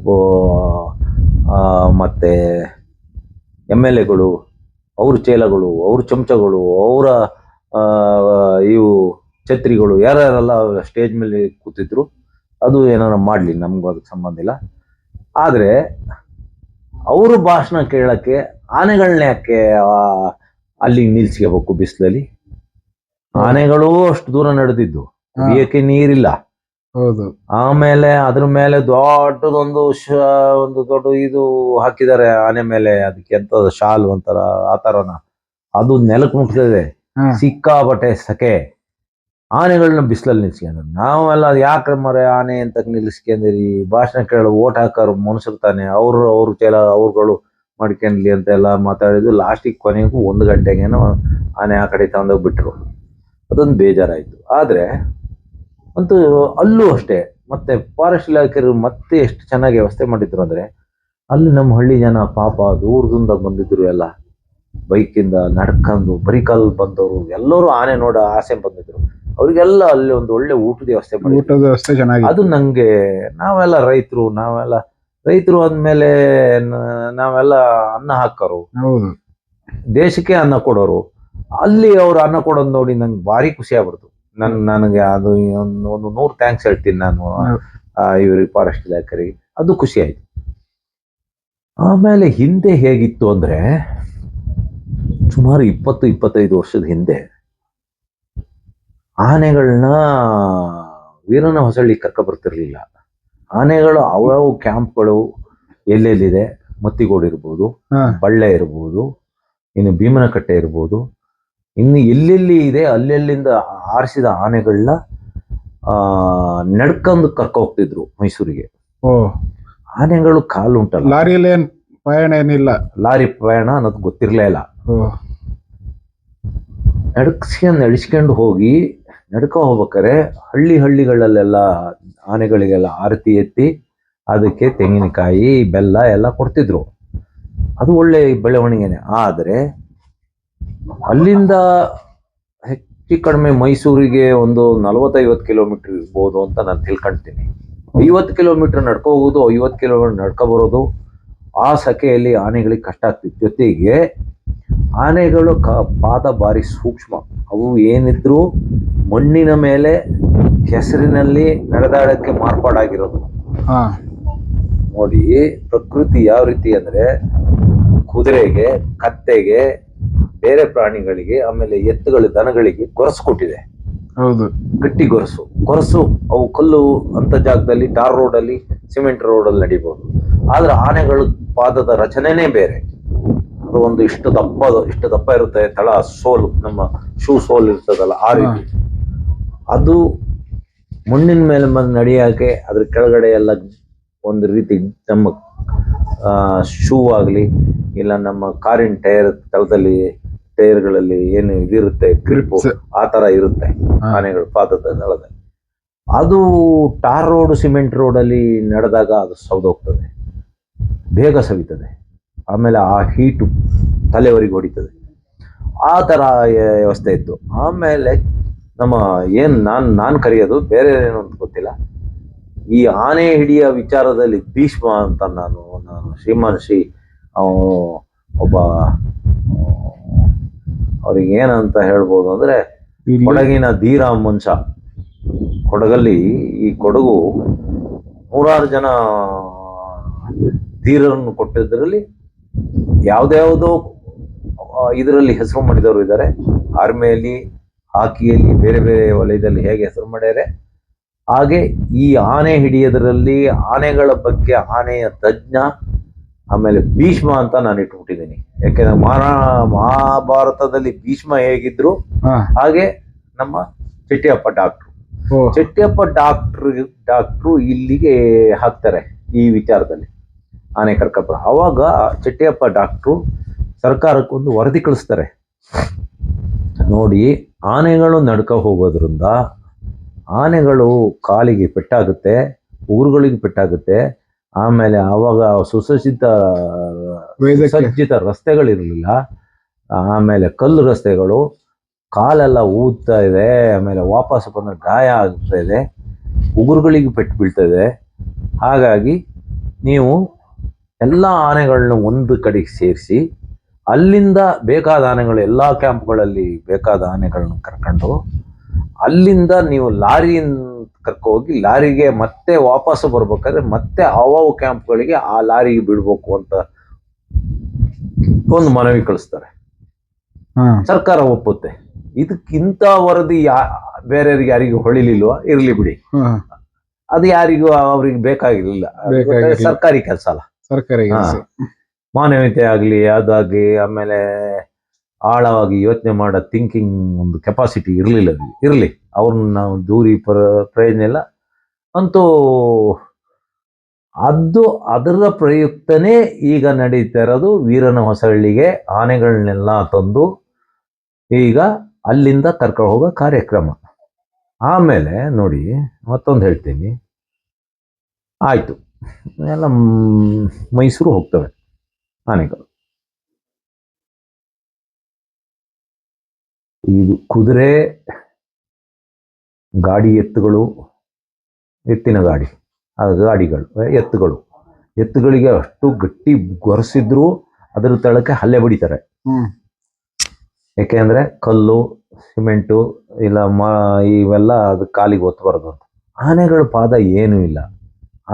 ಮತ್ತು MLAಗಳು, ಅವ್ರ ಚೇಲಗಳು, ಅವ್ರ ಚಮಚಗಳು, ಅವರ ಇವು ಛತ್ರಿಗಳು, ಯಾರ್ಯಾರೆಲ್ಲ ಸ್ಟೇಜ್ ಮೇಲೆ ಕೂತಿದ್ರು. ಅದು ಏನಾರ ಮಾಡಲಿ, ನಮಗೂ ಅದಕ್ಕೆ ಸಂಬಂಧ ಇಲ್ಲ. ಆದರೆ ಅವರು ಭಾಷಣ ಕೇಳಕ್ಕೆ ಆನೆಗಳನ್ನ ಯಾಕೆ ಅಲ್ಲಿ ನಿಲ್ಸ್ಕೋಬೇಕು ಬಿಸಿಲಲ್ಲಿ? ಆನೆಗಳು ಅಷ್ಟು ದೂರ ನಡೆದಿದ್ದು, ಕುಡಿಯಕ್ಕೆ ನೀರಿಲ್ಲ. ಹೌದು. ಆಮೇಲೆ ಅದ್ರ ಮೇಲೆ ದೊಡ್ಡದೊಂದು ಒಂದು ದೊಡ್ಡ ಇದು ಹಾಕಿದ್ದಾರೆ ಆನೆ ಮೇಲೆ. ಅದಕ್ಕೆ ಎಂತದ ಶಾಲು ಅಂತಾರ, ಆ ತರನ. ಅದು ನೆಲಕ್ಕೆ ಮುಟ್ತಿದೆ, ಸಿಕ್ಕಾಬಟ್ಟೆ ಸೆಕೆ. ಆನೆಗಳನ್ನ ಬಿಸಿಲಲ್ಲಿ ನಿಲ್ಸ್ಕೊಂಡ್ರು. ನಾವೆಲ್ಲ ಯಾಕೆ ಮರೆ ಆನೆ ಅಂತ ನಿಲ್ಲಿಸ್ಕೊಂಡಿರಿ, ಭಾಷಣ ಕೇಳೋ ಓಟ್ ಹಾಕೋರು ಮನುಷ್ಯರು ತಾನೆ, ಅವ್ರ ಚೇಲ ಅವ್ರುಗಳು ಮಾಡ್ಕೊಂಡ್ಲಿ ಅಂತೆಲ್ಲ ಮಾತಾಡಿದ್ದು. ಲಾಸ್ಟಿಗೆ ಕೊನೆಗೂ 1 ಗಂಟೆಗೇನೋ ಆನೆ ಆ ಕಡೆ ತಗೊಂಡೋಗ್ಬಿಟ್ರು. ಅದೊಂದು ಬೇಜಾರಾಯಿತು. ಆದರೆ ಅಂತೂ ಅಲ್ಲೂ ಅಷ್ಟೇ, ಮತ್ತೆ ಫಾರೆಸ್ಟ್ ಇಲಾಖೆಯವರು ಮತ್ತೆ ಎಷ್ಟು ಚೆನ್ನಾಗಿ ವ್ಯವಸ್ಥೆ ಮಾಡಿದ್ರು ಅಂದರೆ, ಅಲ್ಲಿ ನಮ್ಮ ಹಳ್ಳಿ ಜನ ಪಾಪ ದೂರದಿಂದ ಬಂದಿದ್ರು. ಎಲ್ಲ ಬೈಕಿಂದ ನಡ್ಕೊಂಡು ಬರಿಕಾಲ್ ಬಂದವರು ಎಲ್ಲರೂ ಆನೆ ನೋಡ ಆಸೆ ಬಂದಿದ್ರು. ಅವರಿಗೆಲ್ಲ ಅಲ್ಲಿ ಒಂದು ಒಳ್ಳೆ ಊಟದ ವ್ಯವಸ್ಥೆ ಚೆನ್ನಾಗಿ. ಅದು ನಂಗೆ, ನಾವೆಲ್ಲ ರೈತರು ಅಂದಮೇಲೆ ನಾವೆಲ್ಲ ಅನ್ನ ಹಾಕೋರು, ದೇಶಕ್ಕೆ ಅನ್ನ ಕೊಡೋರು. ಅಲ್ಲಿ ಅವ್ರು ಅನ್ನ ಕೊಡೋದು ನೋಡಿ ನಂಗೆ ಭಾರಿ ಖುಷಿ ಆಗ್ಬಿಡ್ತು. ನನಗೆ ಅದು ಒಂದು 100 ಥ್ಯಾಂಕ್ಸ್ ಹೇಳ್ತೀನಿ ನಾನು ಇವ್ರಿಗೆ, ಫಾರೆಸ್ಟ್ ಇಲಾಖೆಗೆ. ಅದು ಖುಷಿ ಆಯ್ತು. ಆಮೇಲೆ ಹಿಂದೆ ಹೇಗಿತ್ತು ಅಂದ್ರೆ, ಸುಮಾರು 20-25 ವರ್ಷದ ಹಿಂದೆ ಆನೆಗಳನ್ನ ವೀರನ ಹೊಸಳ್ಳಿ ಕರ್ಕ ಬರ್ತಿರ್ಲಿಲ್ಲ. ಆನೆಗಳು ಅವಾವ ಕ್ಯಾಂಪ್ಗಳು ಎಲ್ಲೆಲ್ಲಿದೆ, ಮತ್ತಿಗೋಡು ಇರ್ಬೋದು, ಬಳ್ಳೆ ಇರ್ಬೋದು, ಇನ್ನು ಭೀಮನಕಟ್ಟೆ ಇರ್ಬೋದು, ಇನ್ನು ಎಲ್ಲೆಲ್ಲಿ ಇದೆ ಅಲ್ಲೆಲ್ಲಿಂದ ಆರಿಸಿದ ಆನೆಗಳನ್ನ ನಡ್ಕೊಂಡು ಕರ್ಕ ಹೋಗ್ತಿದ್ರು ಮೈಸೂರಿಗೆ. ಆನೆಗಳು ಕಾಲು ಉಂಟಲ್ಲ, ಲಾರಿಯಲ್ಲಿ ಪ್ರಯಾಣ ಏನಿಲ್ಲ, ಲಾರಿ ಪ್ರಯಾಣ ಅನ್ನೋದು ಗೊತ್ತಿರಲೇ ಇಲ್ಲ. ನಡ್ಸ್ಕೊಂಡು ಹೋಗಿ ಹೋಗ್ಬೇಕಾರೆ ಹಳ್ಳಿಗಳಲ್ಲೆಲ್ಲ ಆನೆಗಳಿಗೆಲ್ಲ ಆರತಿ ಎತ್ತಿ ಅದಕ್ಕೆ ತೆಂಗಿನಕಾಯಿ, ಬೆಲ್ಲ ಎಲ್ಲ ಕೊಡ್ತಿದ್ರು. ಅದು ಒಳ್ಳೆ ಬೆಳವಣಿಗೆನೆ. ಆದರೆ ಅಲ್ಲಿಂದ ಹೆಚ್ಚು ಕಡಿಮೆ ಮೈಸೂರಿಗೆ ಒಂದು 40-50 ಕಿಲೋಮೀಟರ್ ಇರ್ಬೋದು ಅಂತ ನಾನು ತಿಳ್ಕೊಳ್ತೀನಿ. 50 ಕಿಲೋಮೀಟರ್ ನಡ್ಕೊ ಹೋಗೋದು, 50 ಕಿಲೋಮೀಟರ್ ನಡ್ಕೊ ಬರೋದು, ಆ ಸೆಕೆಯಲ್ಲಿ ಆನೆಗಳಿಗೆ ಕಷ್ಟ ಆಗ್ತಿತ್ತು. ಜೊತೆಗೆ ಆನೆಗಳು ಪಾದ ಭಾರಿ ಸೂಕ್ಷ್ಮ. ಅವು ಏನಿದ್ರು ಮಣ್ಣಿನ ಮೇಲೆ ಕೆಸರಿನಲ್ಲಿ ನಡೆದಾಡಕ್ಕೆ ಮಾರ್ಪಾಡಾಗಿರೋದು. ನೋಡಿ ಪ್ರಕೃತಿ ಯಾವ ರೀತಿ ಅಂದ್ರೆ, ಕುದುರೆಗೆ, ಕತ್ತೆಗೆ, ಬೇರೆ ಪ್ರಾಣಿಗಳಿಗೆ, ಆಮೇಲೆ ಎತ್ತುಗಳು, ದನಗಳಿಗೆ ಗೊರಸ್ಕೊಟ್ಟಿದೆ. ಹೌದು. ಗಟ್ಟಿ ಗೊರಸು ಅವು ಕಲ್ಲು ಅಂತ ಜಾಗದಲ್ಲಿ ಟಾರ್ ರೋಡಲ್ಲಿ ಸಿಮೆಂಟ್ ರೋಡಲ್ಲಿ ನಡಿಬಹುದು. ಆದ್ರೆ ಆನೆಗಳ ಪಾದದ ರಚನೆನೇ ಬೇರೆ. ಅದು ಒಂದು ಇಷ್ಟು ದಪ್ಪ ಇರುತ್ತೆ, ತಳ ಸೋಲು, ನಮ್ಮ ಶೂ ಸೋಲ್ ಇರ್ತದಲ್ಲ ಆ ರೀತಿ. ಅದು ಮಣ್ಣಿನ ಮೇಲೆ ಬಂದು ನಡೆಯೋಕೆ ಅದ್ರ ಕೆಳಗಡೆ ಎಲ್ಲ ಒಂದು ರೀತಿ ನಮ್ಮ ಶೂ ಆಗಲಿ ಇಲ್ಲ ನಮ್ಮ ಕಾರಿನ ಟೈರ್ಗಳಲ್ಲಿ ಏನು ಇದಿರುತ್ತೆ ಗ್ರಿಪ್ಪು, ಆ ತರ ಇರುತ್ತೆ ಆನೆಗಳ ಪಾದದ ದಳದಲ್ಲಿ. ಅದು ಟಾರ್ ರೋಡ್ ಸಿಮೆಂಟ್ ರೋಡಲ್ಲಿ ನಡೆದಾಗ ಅದು ಸೌದೋಗ್ತದೆ, ಬೇಗ ಸವಿತದೆ. ಆಮೇಲೆ ಆ ಹೀಟು ತಲೆವರೆಗೆ ಹೊಡಿತದೆ. ಆ ಥರ ವ್ಯವಸ್ಥೆ ಇತ್ತು. ಆಮೇಲೆ ನಮ್ಮ ನಾನು ಕರೆಯೋದು ಬೇರೆ ಏನು ಅಂತ ಗೊತ್ತಿಲ್ಲ, ಈ ಆನೆ ಹಿಡಿಯ ವಿಚಾರದಲ್ಲಿ ಭೀಷ್ಮ ಅಂತ ನಾನು ಶ್ರೀಮಾನ್ ಶ್ರೀ ಒಬ್ಬ ಅವ್ರಿಗೆ ಏನಂತ ಹೇಳ್ಬೋದು ಅಂದ್ರೆ ಕೊಡಗಿನ ಧೀರ ಮನುಷ್ಯ. ಕೊಡಗಲ್ಲಿ ಈ ಕೊಡಗು 100 ಜನ ಧೀರರನ್ನು ಕೊಟ್ಟಿದ್ದರಲ್ಲಿ ಯಾವ್ದ್ಯಾವುದೋ ಇದರಲ್ಲಿ ಹೆಸರು ಮಾಡಿದವರು ಇದ್ದಾರೆ. ಆರ್ಮಿಯಲ್ಲಿ, ಹಾಕಿಯಲ್ಲಿ, ಬೇರೆ ಬೇರೆ ವಲಯದಲ್ಲಿ ಹೇಗೆ ಹೆಸರು ಮಾಡ್ಯಾರೆ ಹಾಗೆ ಈ ಆನೆ ಹಿಡಿಯೋದ್ರಲ್ಲಿ ಆನೆಗಳ ಬಗ್ಗೆ ಆನೆಯ ತಜ್ಞ, ಆಮೇಲೆ ಭೀಷ್ಮ ಅಂತ ನಾನು ಇಟ್ಬಿಟ್ಟಿದ್ದೀನಿ. ಯಾಕೆಂದ್ರೆ ಮಹಾಭಾರತದಲ್ಲಿ ಭೀಷ್ಮ ಹೇಗಿದ್ರು ಹಾಗೆ ನಮ್ಮ ಚೆಟ್ಟಿಯಪ್ಪ ಡಾಕ್ಟ್ರು ಇಲ್ಲಿಗೆ ಹಾಕ್ತಾರೆ ಈ ವಿಚಾರದಲ್ಲಿ ಆನೆ ಕರ್ಕಪ್ಪ. ಅವಾಗ ಚೆಟ್ಟಿಯಪ್ಪ ಡಾಕ್ಟ್ರು ಸರ್ಕಾರಕ್ಕೊಂದು ವರದಿ ಕಳಿಸ್ತಾರೆ. ನೋಡಿ, ಆನೆಗಳು ನಡ್ಕ ಹೋಗೋದ್ರಿಂದ ಆನೆಗಳು ಕಾಲಿಗೆ ಪೆಟ್ಟಾಗುತ್ತೆ, ಊರುಗಳಿಗೆ ಪೆಟ್ಟಾಗುತ್ತೆ. ಆಮೇಲೆ ಅವಾಗ ಸುಸಜ್ಜಿತ ರಸ್ತೆಗಳಿರಲಿಲ್ಲ. ಆಮೇಲೆ ಕಲ್ಲು ರಸ್ತೆಗಳು, ಕಾಲೆಲ್ಲ ಊದ್ತಾ ಇದೆ. ಆಮೇಲೆ ವಾಪಸ್ ಬಂದ ಗಾಯ ಆಗ್ತಾ ಇದೆ, ಉಗುರುಗಳಿಗೆ ಪೆಟ್ಟು ಬೀಳ್ತದೆ. ಹಾಗಾಗಿ ನೀವು ಎಲ್ಲ ಆನೆಗಳನ್ನ ಒಂದು ಕಡೆಗೆ ಸೇರಿಸಿ ಅಲ್ಲಿಂದ ಬೇಕಾದ ಆನೆಗಳು, ಎಲ್ಲ ಕ್ಯಾಂಪ್ಗಳಲ್ಲಿ ಬೇಕಾದ ಆನೆಗಳನ್ನ ಕರ್ಕೊಂಡು ಅಲ್ಲಿಂದ ನೀವು ಲಾರಿಯಿಂದ ಕರ್ಕೋಗಿ ಲಾರಿಗೆ ಮತ್ತೆ ವಾಪಸ್ ಬರ್ಬೇಕಾದ್ರೆ ಮತ್ತೆ ಅವಾವು ಕ್ಯಾಂಪ್ಗಳಿಗೆ ಆ ಲಾರಿಗೆ ಬಿಡ್ಬೇಕು ಅಂತ ಒಂದು ಮನವಿ ಕಳಿಸ್ತಾರೆ. ಸರ್ಕಾರ ಒಪ್ಪುತ್ತೆ. ಇದಕ್ಕಿಂತ ವರದಿ ಬೇರೆಯವ್ರಿಗೆ ಯಾರಿಗೂ ಹೊಳಿಲಿಲ್ವಾ? ಇರ್ಲಿ ಬಿಡಿ, ಅದು ಯಾರಿಗೂ ಅವ್ರಿಗೆ ಬೇಕಾಗಿರ್ಲಿಲ್ಲ. ಸರ್ಕಾರಿ ಕೆಲಸ ಅಲ್ಲ, ಮಾನವೀಯತೆ ಆಗ್ಲಿ ಅದಾಗ್ಲಿ, ಆಮೇಲೆ ಆಳವಾಗಿ ಯೋಚನೆ ಮಾಡೋ ಥಿಂಕಿಂಗ್ ಒಂದು ಕೆಪಾಸಿಟಿ ಇರಲಿ. ಅವ್ರನ್ನ ನಾವು ದೂರಿ ಪ್ರಯೋಜನ ಇಲ್ಲ ಅಂತೂ. ಅದರ ಪ್ರಯುಕ್ತನೇ ಈಗ ನಡೀತಾ ಇರೋದು ವೀರನ ಹೊಸಹಳ್ಳಿಗೆ ಆನೆಗಳನ್ನೆಲ್ಲ ತಂದು ಈಗ ಅಲ್ಲಿಂದ ಕರ್ಕೊಂಡು ಹೋಗೋ ಕಾರ್ಯಕ್ರಮ. ಆಮೇಲೆ ನೋಡಿ, ಮತ್ತೊಂದು ಹೇಳ್ತೀನಿ. ಆಯ್ತು, ಎಲ್ಲ ಮೈಸೂರು ಹೋಗ್ತವೆ ಆನೆಗಳು. ಇದು ಕುದುರೆ ಗಾಡಿ, ಎತ್ತಿನ ಗಾಡಿ, ಎತ್ತುಗಳಿಗೆ ಅಷ್ಟು ಗಟ್ಟಿ ಗೊರಸಿದ್ರು ಅದರ ತಳಕ್ಕೆ ಹಲ್ಲೆ ಬಡಿತಾರೆ. ಯಾಕೆಂದ್ರೆ ಕಲ್ಲು, ಸಿಮೆಂಟು ಇಲ್ಲ ಇವೆಲ್ಲ ಅದು ಕಾಲಿಗೆ ಒತ್ತಬಾರ್ದು ಅಂತ. ಆನೆಗಳ ಪಾದ ಏನೂ ಇಲ್ಲ.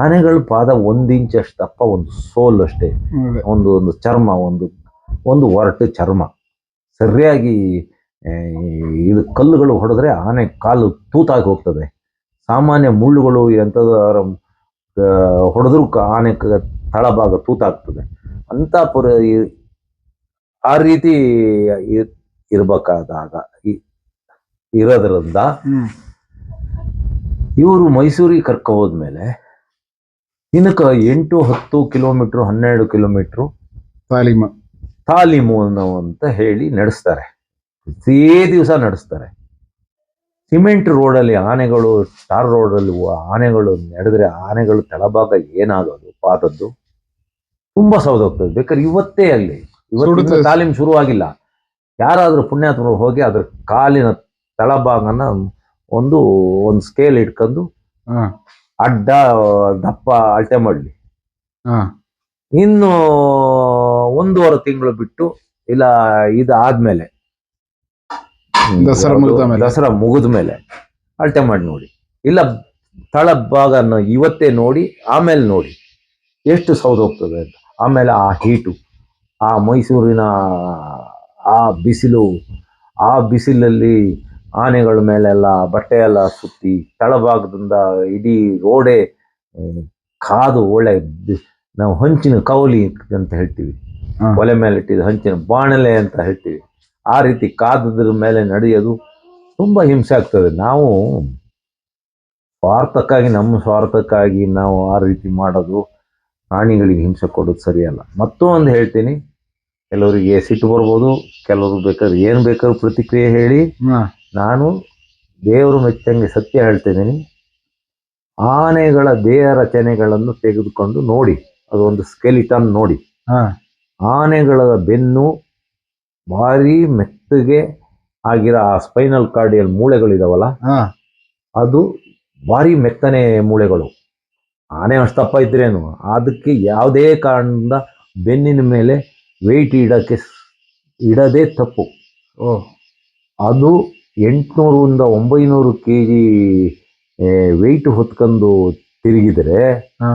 ಆನೆಗಳ ಪಾದ 1 ಇಂಚ್ ಅಷ್ಟು ದಪ್ಪ, ಒಂದು ಸೋಲ್ ಅಷ್ಟೇ, ಒಂದು ಚರ್ಮ, ಒಂದು ಒರಟು ಚರ್ಮ. ಸರಿಯಾಗಿ ಇದು ಕಲ್ಲುಗಳು ಹೊಡೆದ್ರೆ ಆನೆ ಕಾಲು ತೂತಾಗಿ ಹೋಗ್ತದೆ. ಸಾಮಾನ್ಯ ಮುಳ್ಳುಗಳು ಎಂಥದಾರ ಹೊಡೆದ್ರೂ ಆನೆ ತಳಭಾಗ ತೂತಾಗ್ತದೆ ಅಂತ ಆ ರೀತಿ ಇರಬೇಕಾದಾಗ ಇರೋದ್ರಿಂದ ಇವರು ಮೈಸೂರಿಗೆ ಕರ್ಕೊ ಹೋದ್ಮೇಲೆ ದಿನಕ್ಕೆ 8-10 ಕಿಲೋಮೀಟ್ರು 12 ಕಿಲೋಮೀಟ್ರು ತಾಲೀಮು ಅಂತ ಹೇಳಿ ನಡೆಸ್ತಾರೆ. ಪ್ರತಿ ದಿವಸ ನಡೆಸ್ತಾರೆ. ಸಿಮೆಂಟ್ ರೋಡಲ್ಲಿ ಆನೆಗಳು, ಟಾರ್ ರೋಡಲ್ಲಿ ಆನೆಗಳು ನಡೆದ್ರೆ ಆನೆಗಳು ತಳಭಾಗ ಏನಾಗೋದು ಪಾದದ್ದು ತುಂಬಾ ಸೌದೋಗ್ತದೆ. ಬೇಕಾದ್ರೆ ಇವತ್ತೇ ತಾಲೀಮ್ ಶುರು ಆಗಿಲ್ಲ, ಯಾರಾದ್ರೂ ಪುಣ್ಯಾತ್ಮರು ಹೋಗಿ ಅದ್ರ ಕಾಲಿನ ತಳಭಾಗನ ಒಂದು ಸ್ಕೇಲ್ ಇಟ್ಕೊಂಡು ಅಡ್ಡ ದಪ್ಪ ಅಳತೆ ಮಾಡಲಿ. ಇನ್ನು 1.5 ತಿಂಗಳು ಬಿಟ್ಟು ಇಲ್ಲ ಇದಾದ್ಮೇಲೆ ದಸರಾ ಮುಗಿದ ಮೇಲೆ ಅಳತೆ ಮಾಡಿ ನೋಡಿ, ಇಲ್ಲ ತಳಭಾಗನ ಇವತ್ತೇ ನೋಡಿ, ಆಮೇಲೆ ನೋಡಿ ಎಷ್ಟು ಸೌದೋಗ್ತದೆ ಅಂತ. ಆಮೇಲೆ ಆ ಹೀಟು, ಆ ಮೈಸೂರಿನ ಆ ಬಿಸಿಲಲ್ಲಿ ಆನೆಗಳ ಮೇಲೆಲ್ಲ ಬಟ್ಟೆ ಎಲ್ಲ ಸುತ್ತಿ ತಳಭಾಗದಿಂದ ಇಡೀ ರೋಡೇ ಕಾದು ಒಳ್ಳೆ ನಾವು ಹಂಚಿನ ಕವಲಿ ಅಂತ ಹೇಳ್ತೀವಿ, ಹಾ. ಒಲೆ ಮೇಲೆ ಇಟ್ಟಿದ್ದು ಹಂಚಿನ ಬಾಣಲೆ ಅಂತ ಹೇಳ್ತೀವಿ, ಆ ರೀತಿ ಕಾದದ್ರ ಮೇಲೆ ನಡೆಯೋದು ತುಂಬ ಹಿಂಸೆ ಆಗ್ತದೆ. ನಾವು ಸ್ವಾರ್ಥಕ್ಕಾಗಿ, ನಮ್ಮ ಸ್ವಾರ್ಥಕ್ಕಾಗಿ ನಾವು ಆ ರೀತಿ ಮಾಡೋದು, ಪ್ರಾಣಿಗಳಿಗೆ ಹಿಂಸೆ ಕೊಡೋದು ಸರಿಯಲ್ಲ. ಮತ್ತೊಂದು ಹೇಳ್ತೀನಿ, ಕೆಲವರಿಗೆ ಸಿಟ್ಟು ಬರ್ಬೋದು, ಕೆಲವರು ಬೇಕಾದ್ರೆ ಏನು ಬೇಕಾದ್ರೂ ಪ್ರತಿಕ್ರಿಯೆ ಹೇಳಿ. ಹಾ. ನಾನು ದೇವರು ಮೆಚ್ಚಂಗೆ ಸತ್ಯ ಹೇಳ್ತಿದ್ದೀನಿ. ಆನೆಗಳ ದೇಹ ರಚನೆಗಳನ್ನು ತೆಗೆದುಕೊಂಡು ನೋಡಿ, ಅದೊಂದು ಸ್ಕೆಲಿಟನ್ ನೋಡಿ. ಹಾ. ಆನೆಗಳ ಬೆನ್ನು ಭಾರಿ ಮೆತ್ತಗೆ ಆಗಿರೋ ಆ ಸ್ಪೈನಲ್ ಕಾರ್ಡಿಯಲ್ ಮೂಳೆಗಳಿದಾವಲ್ಲ, ಹಾ. ಅದು ಭಾರಿ ಮೆತ್ತನೆ ಮೂಳೆಗಳು. ಆನೆ ಅಷ್ಟಪ್ಪ ಇದ್ರೇನು ಅದಕ್ಕೆ ಯಾವುದೇ ಕಾರಣದಿಂದ ಬೆನ್ನಿನ ಮೇಲೆ ವೆಯ್ಟ್ ಇಡದೆ ತಪ್ಪು. ಓ. ಅದು 800 900 kg ವೆಯ್ಟ್ ಹೊತ್ಕೊಂಡು ತಿರುಗಿದರೆ ಹಾ.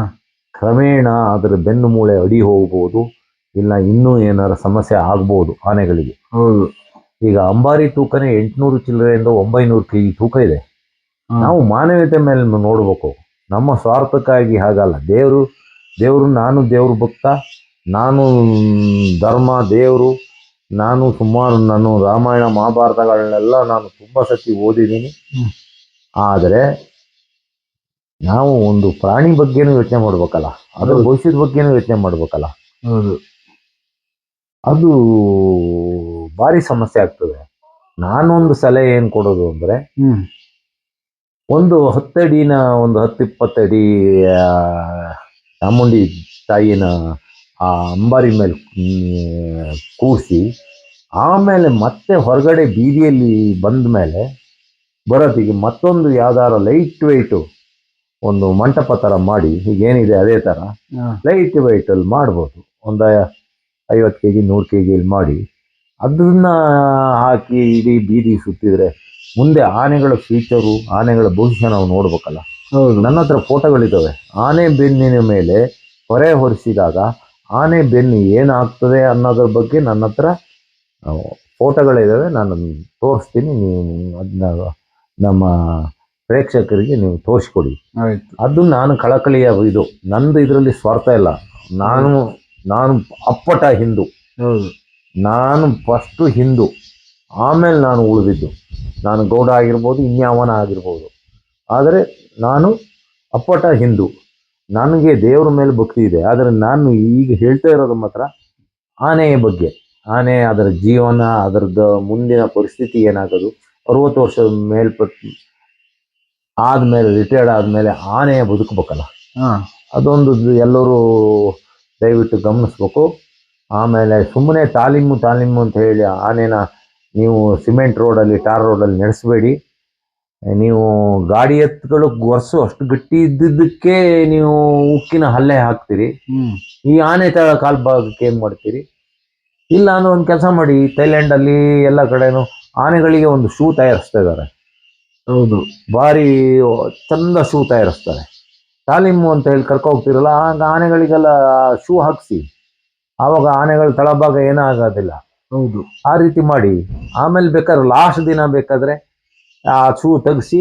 ಕ್ರಮೇಣ ಅದರ ಬೆನ್ನು ಮೂಳೆ ಅಡಿ ಹೋಗ್ಬೋದು, ಇಲ್ಲ ಇನ್ನೂ ಏನಾರ ಸಮಸ್ಯೆ ಆಗ್ಬೋದು ಆನೆಗಳಿಗೆ. ಹೌದು. ಈಗ ಅಂಬಾರಿ ತೂಕನೇ 800 ಚಿಲ್ಲರೆಯಿಂದ 900 kg ತೂಕ ಇದೆ. ಹಾ. ನಾವು ಮಾನವೀಯತೆ ಮೇಲೆ ನೋಡ್ಬೇಕು, ನಮ್ಮ ಸ್ವಾರ್ಥಕ್ಕಾಗಿ ಹಾಗಲ್ಲ. ದೇವರು ನಾನು ದೇವ್ರ ಭಕ್ತ, ನಾನು ಧರ್ಮ ದೇವರು, ನಾನು ರಾಮಾಯಣ ಮಹಾಭಾರತಗಳನ್ನೆಲ್ಲ ನಾನು ತುಂಬ ಸತಿ ಓದಿದ್ದೀನಿ. ಆದರೆ ನಾವು ಒಂದು ಪ್ರಾಣಿ ಬಗ್ಗೆನೂ ಯೋಚನೆ ಮಾಡ್ಬೇಕಲ್ಲ, ಅದರ ಭವಿಷ್ಯದ ಬಗ್ಗೆನೂ ಯೋಚನೆ ಮಾಡ್ಬೇಕಲ್ಲ. ಹೌದು. ಅದು ಭಾರಿ ಸಮಸ್ಯೆ ಆಗ್ತದೆ. ನಾನೊಂದು ಸಲಹೆ ಏನು ಕೊಡೋದು ಅಂದರೆ, ಒಂದು 10 ಅಡಿನ ಒಂದು 10-20 ಅಡಿ ಚಾಮುಂಡಿ ತಾಯಿನ ಆ ಅಂಬಾರಿ ಮೇಲೆ ಕೂರಿಸಿ, ಆಮೇಲೆ ಮತ್ತೆ ಹೊರಗಡೆ ಬೀದಿಯಲ್ಲಿ ಬಂದ ಮೇಲೆ ಬರೋದಿಗೆ ಮತ್ತೊಂದು ಯಾವ್ದಾರ ಲೈಟ್ ವೆಯ್ಟು ಒಂದು ಮಂಟಪ ಥರ ಮಾಡಿ, ಹೀಗೇನಿದೆ ಅದೇ ಥರ ಲೈಟ್ ವೆಯ್ಟಲ್ಲಿ ಮಾಡ್ಬೋದು. ಒಂದು 50 kg 100 kg ಮಾಡಿ ಅದನ್ನ ಹಾಕಿ ಇಡೀ ಬೀದಿ ಸುತ್ತಿದ್ರೆ ಮುಂದೆ ಆನೆಗಳ ಫ್ಯೂಚರು, ಆನೆಗಳ ಭವಿಷ್ಯ ನಾವು ನೋಡ್ಬೇಕಲ್ಲ. ನನ್ನ ಹತ್ರ ಫೋಟೋಗಳಿದ್ದಾವೆ. ಆನೆ ಬೆನ್ನಿನ ಮೇಲೆ ಹೊರೆ ಹೊರಿಸಿದಾಗ ಆನೆ ಬೆನ್ನು ಏನಾಗ್ತದೆ ಅನ್ನೋದ್ರ ಬಗ್ಗೆ ನನ್ನ ಹತ್ರ ಫೋಟೋಗಳಿದ್ದಾವೆ, ನಾನು ತೋರಿಸ್ತೀನಿ. ನೀವು ಅದನ್ನ ನಮ್ಮ ಪ್ರೇಕ್ಷಕರಿಗೆ ನೀವು ತೋರಿಸ್ಕೊಡಿ. ಅದು ನಾನು ಕಳಕಳಿಯ ಇದು, ನಂದು ಇದರಲ್ಲಿ ಸ್ವಾರ್ಥ ಇಲ್ಲ. ನಾನು ಅಪ್ಪಟ ಹಿಂದೂ. ನಾನು ಫಸ್ಟು ಹಿಂದೂ, ಆಮೇಲೆ ನಾನು ಉಳಿದಿದ್ದು. ನಾನು ಗೌಡ ಆಗಿರ್ಬೋದು, ಇನ್ಯಾವನ ಆಗಿರ್ಬೋದು, ಆದರೆ ನಾನು ಅಪ್ಪಟ ಹಿಂದೂ. ನನಗೆ ದೇವ್ರ ಮೇಲೆ ಭಕ್ತಿ ಇದೆ. ಆದರೆ ನಾನು ಈಗ ಹೇಳ್ತಾ ಇರೋದು ಮಾತ್ರ ಆನೆಯ ಬಗ್ಗೆ. ಆನೆ ಅದರ ಜೀವನ, ಅದರದ್ದು ಮುಂದಿನ ಪರಿಸ್ಥಿತಿ ಏನಾಗೋದು, 60 ವರ್ಷದ ಮೇಲ್ಪಟ್ಟು ಆದಮೇಲೆ, ರಿಟೈರ್ಡ್ ಆದಮೇಲೆ ಆನೆ ಬದುಕಬೇಕಲ್ಲ, ಅದೊಂದು ಎಲ್ಲರೂ ದಯವಿಟ್ಟು ಗಮನಿಸ್ಬೇಕು. ಆಮೇಲೆ ಸುಮ್ಮನೆ ತಾಲೀಮು ಅಂತ ಹೇಳಿ ಆನೆನ ನೀವು ಸಿಮೆಂಟ್ ರೋಡಲ್ಲಿ, ಟಾರ್ ರೋಡಲ್ಲಿ ನಡೆಸಬೇಡಿ. ನೀವು ಗಾಡಿ ಎತ್ತುಗಳು ವರ್ಷ ಅಷ್ಟು ಗಟ್ಟಿ ಇದ್ದಿದ್ದಕ್ಕೆ ನೀವು ಉಕ್ಕಿನ ಹಲ್ಲೆ ಹಾಕ್ತೀರಿ. ಈ ಆನೆ ಕಾಲ್ ಭಾಗಕ್ಕೆ ಏನು ಮಾಡ್ತೀರಿ? ಇಲ್ಲ ಅಂದ್ರೆ ಒಂದು ಕೆಲಸ ಮಾಡಿ, ಥೈಲ್ಯಾಂಡಲ್ಲಿ ಎಲ್ಲ ಕಡೆನೂ ಆನೆಗಳಿಗೆ ಒಂದು ಶೂ ತಯಾರಿಸ್ತಾ ಇದ್ದಾರೆ. ಹೌದು, ಭಾರಿ ಚಂದ ಶೂ ತಯಾರಿಸ್ತಾರೆ. ತಾಲೀಮು ಅಂತ ಹೇಳಿ ಕರ್ಕೊ ಹೋಗ್ತಿರಲ್ಲ, ಆಗ ಆನೆಗಳಿಗೆಲ್ಲ ಶೂ ಹಾಕಿಸಿ, ಆವಾಗ ಆನೆಗಳ ತಳಭಾಗ ಏನಾಗೋದಿಲ್ಲ. ಹೌದು, ಆ ರೀತಿ ಮಾಡಿ. ಆಮೇಲೆ ಬೇಕಾದ್ರೆ ಲಾಸ್ಟ್ ದಿನ ಬೇಕಾದ್ರೆ ಆ ಶೂ ತೆಗೆಸಿ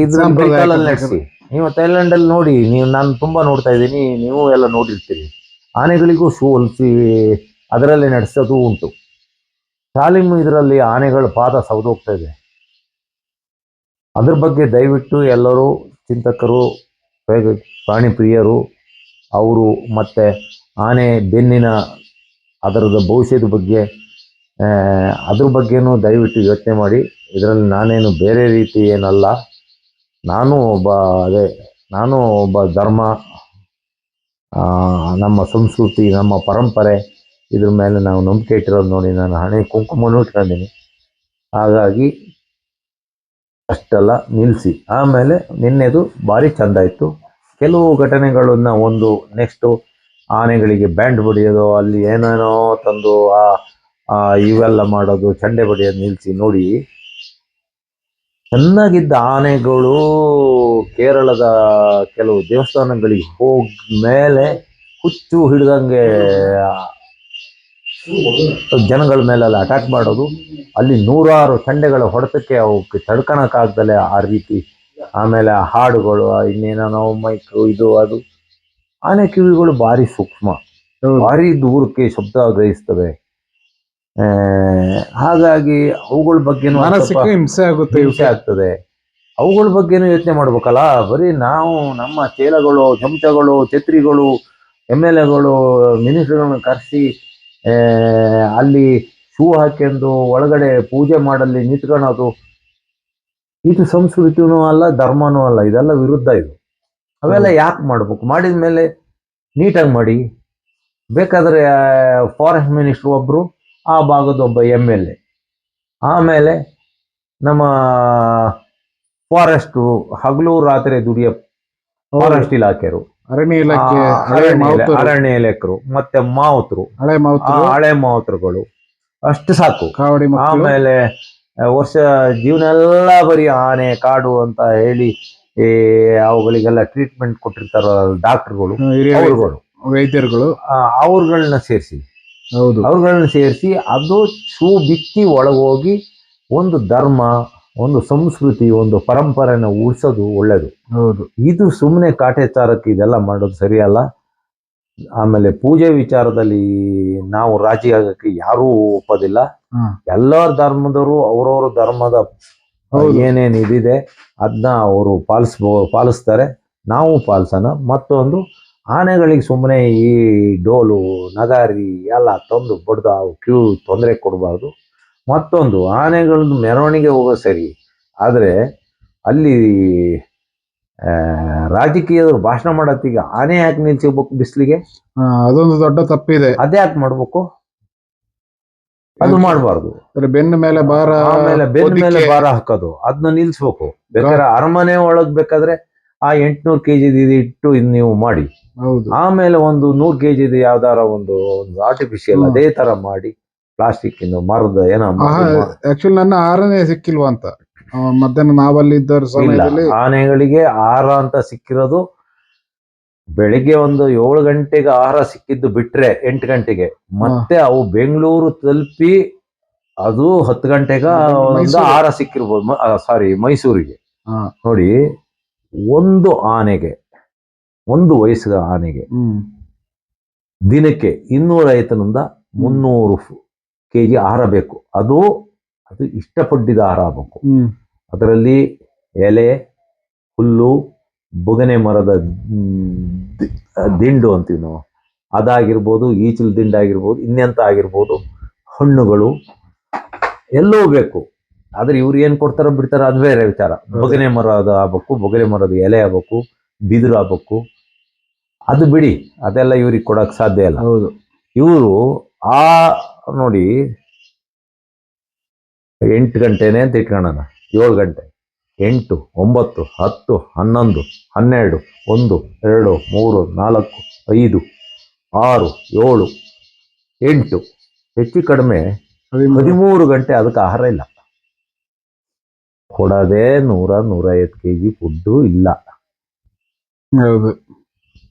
ಇದ್ರ ಬೈಕಾಲಲ್ಲಿ ನಡೆಸಿ. ನೀವು ಥೈಲ್ಯಾಂಡಲ್ಲಿ ನೋಡಿ, ನಾನು ತುಂಬ ನೋಡ್ತಾ ಇದ್ದೀನಿ, ನೀವು ಎಲ್ಲ ನೋಡಿರ್ತೀರಿ. ಆನೆಗಳಿಗೂ ಶೂ ಹೊಲಿಸಿ ಅದರಲ್ಲೇ ನಡೆಸೋದು ಉಂಟು. ತಾಲೀಮು ಇದರಲ್ಲಿ ಆನೆಗಳ ಪಾದ ಸೌದೋಗ್ತಾ ಇದೆ. ಅದ್ರ ಬಗ್ಗೆ ದಯವಿಟ್ಟು ಎಲ್ಲರೂ ಚಿಂತಕರು, ಪ್ರಾಣಿ ಪ್ರಿಯರು, ಅವರು ಮತ್ತು ಆನೆ ಬೆನ್ನಿನ ಅದರದ ಭವಿಷ್ಯದ ಬಗ್ಗೆ, ಅದ್ರ ಬಗ್ಗೆನೂ ದಯವಿಟ್ಟು ಯೋಚನೆ ಮಾಡಿ. ಇದರಲ್ಲಿ ನಾನೇನು ಬೇರೆ ರೀತಿ ಏನಲ್ಲ. ನಾನು ಒಬ್ಬ ಧರ್ಮ, ನಮ್ಮ ಸಂಸ್ಕೃತಿ, ನಮ್ಮ ಪರಂಪರೆ, ಇದ್ರ ಮೇಲೆ ನಾವು ನಂಬಿಕೆ ಇಟ್ಟಿರೋದು ನೋಡಿ. ನಾನು ಹಣೆ ಕುಂಕುಮನೂ ಇಟ್ಕೊಂಡಿದ್ದೀನಿ. ಹಾಗಾಗಿ ಅಷ್ಟೆಲ್ಲ ನಿಲ್ಲಿಸಿ. ಆಮೇಲೆ ನಿನ್ನೆದು ಭಾರಿ ಚೆಂದ ಇತ್ತು. ಕೆಲವು ಘಟನೆಗಳನ್ನ, ಒಂದು ನೆಕ್ಸ್ಟು ಆನೆಗಳಿಗೆ ಬ್ಯಾಂಡ್ ಬಡಿಯೋದು, ಅಲ್ಲಿ ಏನೇನೋ ತಂದು ಇವೆಲ್ಲ ಮಾಡೋದು, ಚಂಡೆ ಬಡಿಯೋದು ನಿಲ್ಲಿಸಿ ನೋಡಿ. ಚೆನ್ನಾಗಿದ್ದ ಆನೆಗಳು ಕೇರಳದ ಕೆಲವು ದೇವಸ್ಥಾನಗಳಿಗೆ ಹೋದ ಮೇಲೆ ಹುಚ್ಚು ಹಿಡ್ದಂಗೆ ಜನಗಳ ಮೇಲೆಲ್ಲ ಅಟ್ಯಾಕ್ ಮಾಡೋದು, ಅಲ್ಲಿ ನೂರಾರು ತಂಡೆಗಳ ಹೊಡೆತಕ್ಕೆ ಅವಕ್ಕೆ ತಡ್ಕೊಳಕ್ಕಾಗ್ದಲೆ ಆ ರೀತಿ. ಆಮೇಲೆ ಆ ಹಾಡುಗಳು, ಇನ್ನೇನೋ ಮೈಕ್ ಇದು ಅದು. ಆನೆ ಕಿವಿಗಳು ಭಾರಿ ಸೂಕ್ಷ್ಮ, ಭಾರಿ ದೂರಕ್ಕೆ ಶಬ್ದ ಗ್ರಹಿಸ್ತವೆ. ಹಾಗಾಗಿ ಅವುಗಳ ಬಗ್ಗೆನೂ ಮಾನಸಿಕ ಹಿಂಸೆ ಆಗುತ್ತೆ, ಹಿಂಸೆ ಆಗ್ತದೆ. ಅವುಗಳ ಬಗ್ಗೆನೂ ಯೋಚನೆ ಮಾಡ್ಬೇಕಲ್ಲ. ಬರೀ ನಾವು ನಮ್ಮ ಚೇಲಗಳು, ಚಮಚಗಳು, ಛತ್ರಿಗಳು, MLAಗಳು, ಮಿನಿಸ್ಟರ್ಗಳನ್ನ ಕರೆಸಿ ಅಲ್ಲಿ ಶೂ ಹಾಕ್ಯಂಡು ಒಳಗಡೆ ಪೂಜೆ ಮಾಡಲ್ಲಿ ನಿಂತ್ಕೊಳ್ಳೋದು, ಇದು ಸಂಸ್ಕೃತಿನೂ ಅಲ್ಲ, ಧರ್ಮನೂ ಅಲ್ಲ. ಇದೆಲ್ಲ ವಿರುದ್ಧ. ಇದು ಅವೆಲ್ಲ ಯಾಕೆ ಮಾಡ್ಬೇಕು? ಮಾಡಿದ ಮೇಲೆ ನೀಟಾಗಿ ಮಾಡಿ. ಬೇಕಾದರೆ ಫಾರೆಸ್ಟ್ ಮಿನಿಸ್ಟರ್ ಒಬ್ಬರು, ಆ ಭಾಗದ ಒಬ್ಬ MLA, ಆಮೇಲೆ ನಮ್ಮ ಫಾರೆಸ್ಟು ಹಗಲು ರಾತ್ರಿ ದುಡಿಯ ಫಾರೆಸ್ಟ್ ಇಲಾಖೆರು, ಅರಣ್ಯ ಇಲಾಖೆ, ಅರಣ್ಯ ಇಲಾಖರು, ಮತ್ತೆ ಮಾವುತರು, ಹಳೆ ಮಾವುತರುಗಳು, ಅಷ್ಟು ಸಾಕು. ಆಮೇಲೆ ವರ್ಷ ಜೀವನ ಎಲ್ಲ ಬರೀ ಆನೆ ಕಾಡು ಅಂತ ಹೇಳಿ ಅವುಗಳಿಗೆಲ್ಲ ಟ್ರೀಟ್ಮೆಂಟ್ ಕೊಟ್ಟಿರ್ತಾರ ಡಾಕ್ಟರ್ಗಳು, ವೈದ್ಯರುಗಳು, ಅವ್ರುಗಳನ್ನ ಸೇರಿಸಿ, ಅದು ಶೂ ಬಿಚ್ಚಿ ಒಳಗೋಗಿ ಒಂದು ಧರ್ಮ, ಒಂದು ಸಂಸ್ಕೃತಿ, ಒಂದು ಪರಂಪರೆನ ಉಳಿಸೋದು ಒಳ್ಳೇದು. ಇದು ಸುಮ್ಮನೆ ಕಾಟೇಚಾರಕ್ಕೆ ಇದೆಲ್ಲ ಮಾಡೋದು ಸರಿಯಲ್ಲ. ಆಮೇಲೆ ಪೂಜೆ ವಿಚಾರದಲ್ಲಿ ನಾವು ರಾಜಿ ಆಗಕ್ಕೆ ಯಾರೂ ಒಪ್ಪೋದಿಲ್ಲ. ಎಲ್ಲ ಧರ್ಮದವರು ಅವ್ರವ್ರ ಧರ್ಮದ ಏನೇನು ಇದಿದೆ ಅದನ್ನ ಅವರು ಪಾಲಿಸ್ತಾರೆ, ನಾವು ಪಾಲಿಸೋಣ. ಮತ್ತೊಂದು, ಆನೆಗಳಿಗೆ ಸುಮ್ಮನೆ ಈ ಡೋಲು ನಗಾರಿ ಎಲ್ಲ ತಂದು ಬಡ್ದು ಅವು ಕ್ಯೂ ತೊಂದರೆ ಕೊಡಬಾರ್ದು. ಮತ್ತೊಂದು, ಆನೆಗಳದ್ದು ಮೆರವಣಿಗೆ ಹೋಗೋದು ಸರಿ, ಆದರೆ ಅಲ್ಲಿ ರಾಜಕೀಯದವ್ರು ಭಾಷಣ ಮಾಡತ್ತೀಗ ಆನೆ ಯಾಕೆ ನಿಲ್ಸಿರ್ಬೇಕು ಬಿಸಿಲಿಗೆ? ಅದೊಂದು ದೊಡ್ಡ ತಪ್ಪಿದೆ. ಅದೇ ಯಾಕೆ ಮಾಡ್ಬೇಕು? ಅದು ಮಾಡಬಾರ್ದು. ಬೆನ್ನ ಮೇಲೆ ಭಾರ, ಆಮೇಲೆ ಬೆನ್ನ ಮೇಲೆ ಭಾರ ಹಾಕೋದು, ಅದನ್ನ ನಿಲ್ಸ್ಬೇಕು. ಬೇಕಾದ್ರೆ ಅರಮನೆ ಒಳಗ್ ಬೇಕಾದ್ರೆ ಆ 800 kg ಇಟ್ಟು ನೀವು ಮಾಡಿ, ಆಮೇಲೆ ಒಂದು 100 kg ಯಾವ್ದಾರ ಒಂದು ಆರ್ಟಿಫಿಷಿಯಲ್ ಅದೇ ತರ ಮಾಡಿ, ಪ್ಲಾಸ್ಟಿಕ್ ಇಂದ ಮರದ ಏನೋ. ಆಕ್ಚುಲಿ ನನ್ನ ಆರನೇ ಸಿಕ್ಕಿಲ್ವಾ ಅಂತ ಮಧ್ಯಾಹ್ನ ನಾವಲ್ಲಿದ್ದ ಸಮಯದಲ್ಲಿ ಆನೆಗಳಿಗೆ ಆಹಾರ ಅಂತ ಸಿಕ್ಕಿರೋದು ಬೆಳಿಗ್ಗೆ ಒಂದು 7 ಗಂಟೆಗೆ ಆಹಾರ ಸಿಕ್ಕಿದ್ದು ಬಿಟ್ರೆ 8 ಗಂಟೆಗೆ, ಮತ್ತೆ ಅವು ಬೆಂಗಳೂರು ತಲುಪಿ ಅದು 10 ಗಂಟೆಗೆ ಆಹಾರ ಸಿಕ್ಕಿರ್ಬೋದು. ಸಾರಿ, ಮೈಸೂರಿಗೆ. ನೋಡಿ, ಒಂದು ಆನೆಗೆ, ಒಂದು ವಯಸ್ಸಿನ ಆನೆಗೆ ದಿನಕ್ಕೆ 250 300 kg ಆಹಾರ ಬೇಕು. ಅದು ಇಷ್ಟಪಟ್ಟಿದ್ದ ಆಹಾರ ಆಗಬೇಕು. ಅದರಲ್ಲಿ ಎಲೆ, ಹುಲ್ಲು, ಬೊಗನೆ ಮರದ ದಿಂಡು ಅಂತೀವಿ ನಾವು, ಅದಾಗಿರ್ಬೋದು, ಈಚಲು ದಿಂಡಾಗಿರ್ಬೋದು, ಇನ್ನೆಂತ ಆಗಿರ್ಬೋದು, ಹಣ್ಣುಗಳು ಎಲ್ಲವೂ ಬೇಕು. ಆದ್ರೆ ಇವ್ರು ಏನ್ ಕೊಡ್ತಾರೋ ಬಿಡ್ತಾರೋ ಅದು ಬೇರೆ ವಿಚಾರ. ಬೊಗನೆ ಮರದ ಆಗ್ಬೇಕು, ಬೊಗನೆ ಮರದ ಎಲೆ ಆಗ್ಬೇಕು, ಬಿದಿರು ಆಗ್ಬೇಕು, ಅದು ಬಿಡಿ, ಅದೆಲ್ಲ ಇವ್ರಿಗೆ ಕೊಡಕ್ ಸಾಧ್ಯ ಇಲ್ಲ. ಇವರು ನೋಡಿ 8 ಗಂಟೆನೆ ಅಂತ ಇಟ್ಕೊಳ್ಳೋಣ, 7 ಗಂಟೆ, 8, 9, 10, 11, 12, 1, 2, 3, 4, 5, 6, 7, 8, ಹೆಚ್ಚು ಕಡಿಮೆ 13 ಗಂಟೆ ಅದಕ್ಕೆ ಆಹಾರ ಇಲ್ಲ. ಕೊಡದೆ 100-150 kg ಫುಡ್ಡು ಇಲ್ಲ.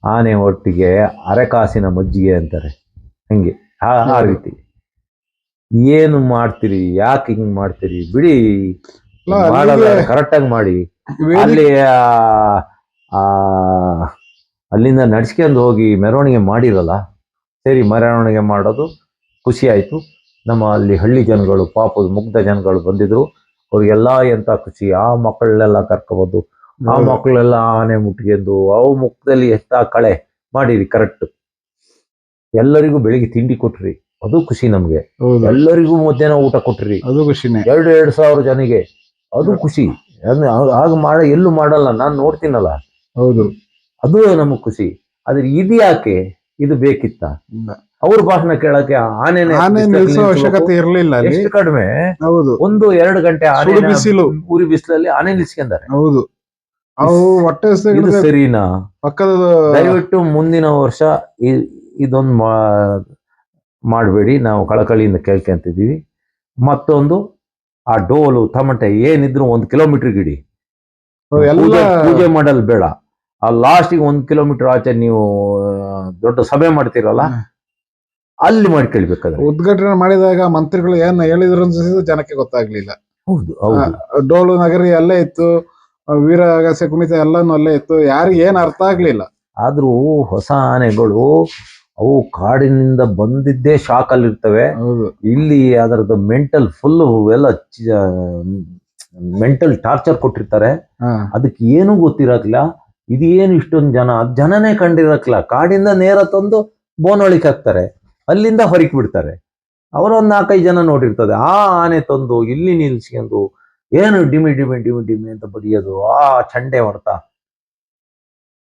ಆನೆ ಒಟ್ಟಿಗೆ ಅರೆಕಾಸಿನ ಮಜ್ಜಿಗೆ ಅಂತಾರೆ, ಹಂಗೆ ಆ ರೀತಿ. ಏನು ಮಾಡ್ತೀರಿ? ಯಾಕೆ ಹಿಂಗ್ ಮಾಡ್ತೀರಿ? ಬಿಡಿ, ಮಾಡಲ್ಲ, ಕರೆಕ್ಟಾಗಿ ಮಾಡಿ. ಅಲ್ಲಿ ಅಲ್ಲಿಂದ ನಡ್ಸ್ಕೊಂಡು ಹೋಗಿ ಮೆರವಣಿಗೆ ಮಾಡಿರಲ್ಲ, ಸರಿ, ಮೆರವಣಿಗೆ ಮಾಡೋದು ಖುಷಿ ಆಯ್ತು. ನಮ್ಮ ಅಲ್ಲಿ ಹಳ್ಳಿ ಜನಗಳು, ಪಾಪದ ಮುಗ್ಧ ಜನಗಳು ಬಂದಿದ್ರು, ಅವ್ರಿಗೆಲ್ಲ ಎಂತ ಖುಷಿ. ಆ ಮಕ್ಕಳನ್ನೆಲ್ಲ ಕರ್ಕೊಬೋದು, ಆ ಮಕ್ಕಳೆಲ್ಲ ಆನೆ ಮುಟ್ಗೆಂದು ಅವು ಮುಖದಲ್ಲಿ ಎಷ್ಟ ಕಳೆ ಮಾಡಿರಿ ಕರೆಕ್ಟ್. ಎಲ್ಲರಿಗೂ ಬೆಳಿಗ್ಗೆ ತಿಂಡಿ ಕೊಟ್ರಿ, ಅದು ಖುಷಿ ನಮ್ಗೆ. ಎಲ್ಲರಿಗೂ ಮಧ್ಯಾಹ್ನ ಊಟ ಕೊಟ್ರಿ, ಅದು ಖುಷಿನೇ. 2,000 ಜನಿಗೆ, ಅದು ಖುಷಿ. ಹಾಗೆ ಎಲ್ಲೂ ಮಾಡಲ್ಲ, ನಾನು ನೋಡ್ತೀನಲ್ಲ, ಅದು ನಮಗ್ ಖುಷಿ. ಆದ್ರೆ ಇದು ಯಾಕೆ? ಇದು ಬೇಕಿತ್ತ? ಅವ್ರ ಭಾಷಣ ಕೇಳಕ್ಕೆ ಆನೆ ಅವಶ್ಯಕತೆ ಇರಲಿಲ್ಲ. ಎಷ್ಟು ಕಡಿಮೆ, 1-2 ಗಂಟೆ ಉರಿ ಬಿಸಿಲಲ್ಲಿ ಆನೆ ನಿಲ್ಸ್ಕೊಂಡಾರೆ. ಇದು ಸರಿನಾ? ದಯವಿಟ್ಟು ಮುಂದಿನ ವರ್ಷ ಇದೊಂದು ಮಾಡಬೇಡಿ, ನಾವು ಕಳಕಳಿಯಿಂದ ಕೇಳ್ಕೊಂತಿದ್ದೀವಿ. ಮತ್ತೊಂದು, ಆ ಡೋಲು ತಮಟೆ ಏನಿದ್ರು 1 ಕಿಲೋಮೀಟರ್ ಇಡಿ, ಪೂಜೆ ಮಾಡಲ್ ಬೇಡ. ಆ ಲಾಸ್ಟಿಗೆ 1 ಕಿಲೋಮೀಟರ್ ಆಚೆ ನೀವು ದೊಡ್ಡ ಸಭೆ ಮಾಡ್ತೀರಲ್ಲ, ಅಲ್ಲಿ ಮಾಡ್ಕೊಳ್ಬೇಕಾದ್ರೆ. ಉದ್ಘಾಟನೆ ಮಾಡಿದಾಗ ಮಂತ್ರಿಗಳು ಏನ್ ಹೇಳಿದ್ರು ಅನ್ಸಿದ್ದು ಜನಕ್ಕೆ ಗೊತ್ತಾಗ್ಲಿಲ್ಲ. ಹೌದು ಹೌದು. ಡೋಲು ನಗರಿ ಅಲ್ಲೇ ಇತ್ತು, ವೀರಗಾಸೆ ಕುಣಿತ ಎಲ್ಲಾನು ಅಲ್ಲೇ ಇತ್ತು, ಯಾರಿಗೆ ಏನ್ ಅರ್ಥ ಆಗ್ಲಿಲ್ಲ. ಆದ್ರೂ ಹೊಸ ಆನೆಗಳು ಅವು ಕಾಡಿನಿಂದ ಬಂದಿದ್ದೇ ಶಾಕ್ ಅಲ್ಲಿ ಇರ್ತವೆ. ಹೌದು. ಇಲ್ಲಿ ಅದರದ್ದು ಮೆಂಟಲ್ ಫುಲ್ ಎಲ್ಲ ಮೆಂಟಲ್ ಟಾರ್ಚರ್ ಕೊಟ್ಟಿರ್ತಾರೆ. ಅದಕ್ಕೆ ಏನೂ ಗೊತ್ತಿರಕ್ಲ. ಇದೇನು ಇಷ್ಟೊಂದು ಜನನೇ ಕಂಡಿರಕ್ಲ. ಕಾಡಿಂದ ನೇರ ತಂದು ಬೋನೊಳಿಕ್ ಹಾಕ್ತಾರೆ, ಅಲ್ಲಿಂದ ಹೊರಕ್ ಬಿಡ್ತಾರೆ. ಅವರೊಂದು 4-5 ಜನ ನೋಡಿರ್ತದೆ. ಆ ಆನೆ ತಂದು ಇಲ್ಲಿ ನಿಲ್ಸ್ಕೊಂಡು ಏನು ಡಿಮಿ ಡಿಮಿ ಡಿಮಿ ಡಿಮಿ ಅಂತ ಬಡಿಯೋದು, ಆ ಚಂಡೆ ಹೊಡ್ತಾ.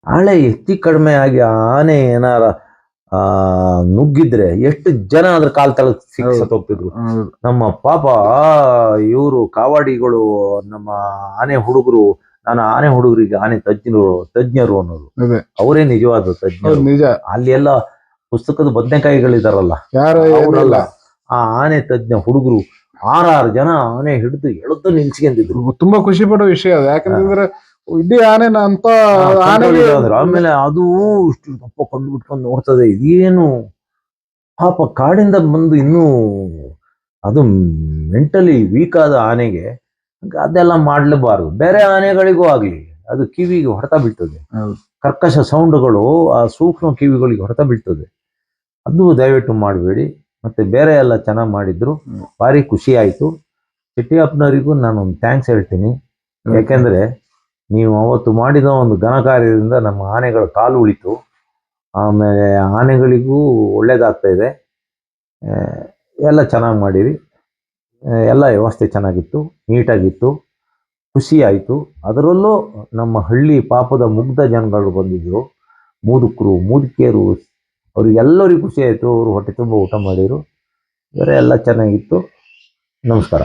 ಹಳೆ ಹೆಚ್ಚು ಕಡಿಮೆ ಆಗಿ ಆನೆ ಏನಾರ ನುಗ್ಗಿದ್ರೆ ಎಷ್ಟು ಜನ ಅದ್ರ ಕಾಲ್ ತಳಕ್ ಸಿಕ್ಸತ್ ಹೋಗ್ತಿದ್ರು. ನಮ್ಮ ಪಾಪ ಇವರು ಕಾವಾಡಿಗಳು, ನಮ್ಮ ಆನೆ ಹುಡುಗರು, ನಾನು ಆನೆ ಹುಡುಗರಿಗೆ ಆನೆ ತಜ್ಞರು ಅನ್ನೋದು, ಅವರೇ ನಿಜವಾದ ತಜ್ಞರು. ನಿಜ. ಅಲ್ಲಿ ಎಲ್ಲ ಪುಸ್ತಕದ ಬದನೆಕಾಯಿಗಳಿದಾರಲ್ಲ, ಅವರಲ್ಲ, ಆ ಆನೆ ತಜ್ಞ ಹುಡುಗರು 6 ಜನ ಆನೆ ಹಿಡಿದು ಎಳೆದು ನಿಲ್ಸ್ಕೊಂಡಿದ್ರು. ತುಂಬಾ ಖುಷಿ ಪಡೋ ವಿಷಯ ಅದು. ಯಾಕಂತಂದ್ರೆ ಇಡೀ ಆನೆನ ಅಂತ ಆಮೇಲೆ ಅದು ಇಷ್ಟು ದಪ್ಪ ಕಂಡು ಬಿಟ್ಕೊಂಡು ನೋಡ್ತದೆ. ಇದೇನು ಪಾಪ ಕಾಡಿಂದ ಬಂದು ಇನ್ನೂ ಅದು ಮೆಂಟಲಿ ವೀಕ್ ಆದ ಆನೆಗೆ ಅದೆಲ್ಲ ಮಾಡ್ಲೇಬಾರ್ದು. ಬೇರೆ ಆನೆಗಳಿಗೂ ಆಗ್ಲಿ ಅದು ಕಿವಿಗೆ ಹೊಡೆತ ಬೀಳ್ತದೆ. ಕರ್ಕಶ ಸೌಂಡ್ಗಳು ಆ ಸೂಕ್ಷ್ಮ ಕಿವಿಗಳಿಗೆ ಹೊಡೆತ ಬೀಳ್ತದೆ. ಅದು ದಯವಿಟ್ಟು ಮಾಡಬೇಡಿ. ಮತ್ತೆ ಬೇರೆ ಎಲ್ಲ ಚೆನ್ನಾಗಿ ಮಾಡಿದ್ರು, ಭಾರಿ ಖುಷಿ ಆಯಿತು. ಶೆಟ್ಟಿಯಪ್ಪನವರಿಗೂ ನಾನೊಂದು ಥ್ಯಾಂಕ್ಸ್ ಹೇಳ್ತೀನಿ. ಯಾಕೆಂದರೆ ನೀವು ಅವತ್ತು ಮಾಡಿದ ಒಂದು ಘನ ಕಾರ್ಯದಿಂದ ನಮ್ಮ ಆನೆಗಳ ಕಾಲು ಉಳಿತು. ಆಮೇಲೆ ಆನೆಗಳಿಗೂ ಒಳ್ಳೇದಾಗ್ತಾ ಇದೆ. ಎಲ್ಲ ಚೆನ್ನಾಗಿ ಮಾಡಿರಿ. ಎಲ್ಲ ವ್ಯವಸ್ಥೆ ಚೆನ್ನಾಗಿತ್ತು, ನೀಟಾಗಿತ್ತು, ಖುಷಿ ಆಯಿತು. ಅದರಲ್ಲೂ ನಮ್ಮ ಹಳ್ಳಿ ಪಾಪದ ಮುಗ್ಧ ಜನಗಳು ಬಂದಿದ್ದರು, ಮುದುಕರು ಮುದುಕಿಯರು, ಅವರಿಗೆಲ್ಲರಿಗೂ ಖುಷಿ ಆಯಿತು. ಅವರು ಹೊಟ್ಟೆ ತುಂಬ ಊಟ ಮಾಡಿದರು. ಬೇರೆ ಎಲ್ಲ ಚೆನ್ನಾಗಿತ್ತು. ನಮಸ್ಕಾರ.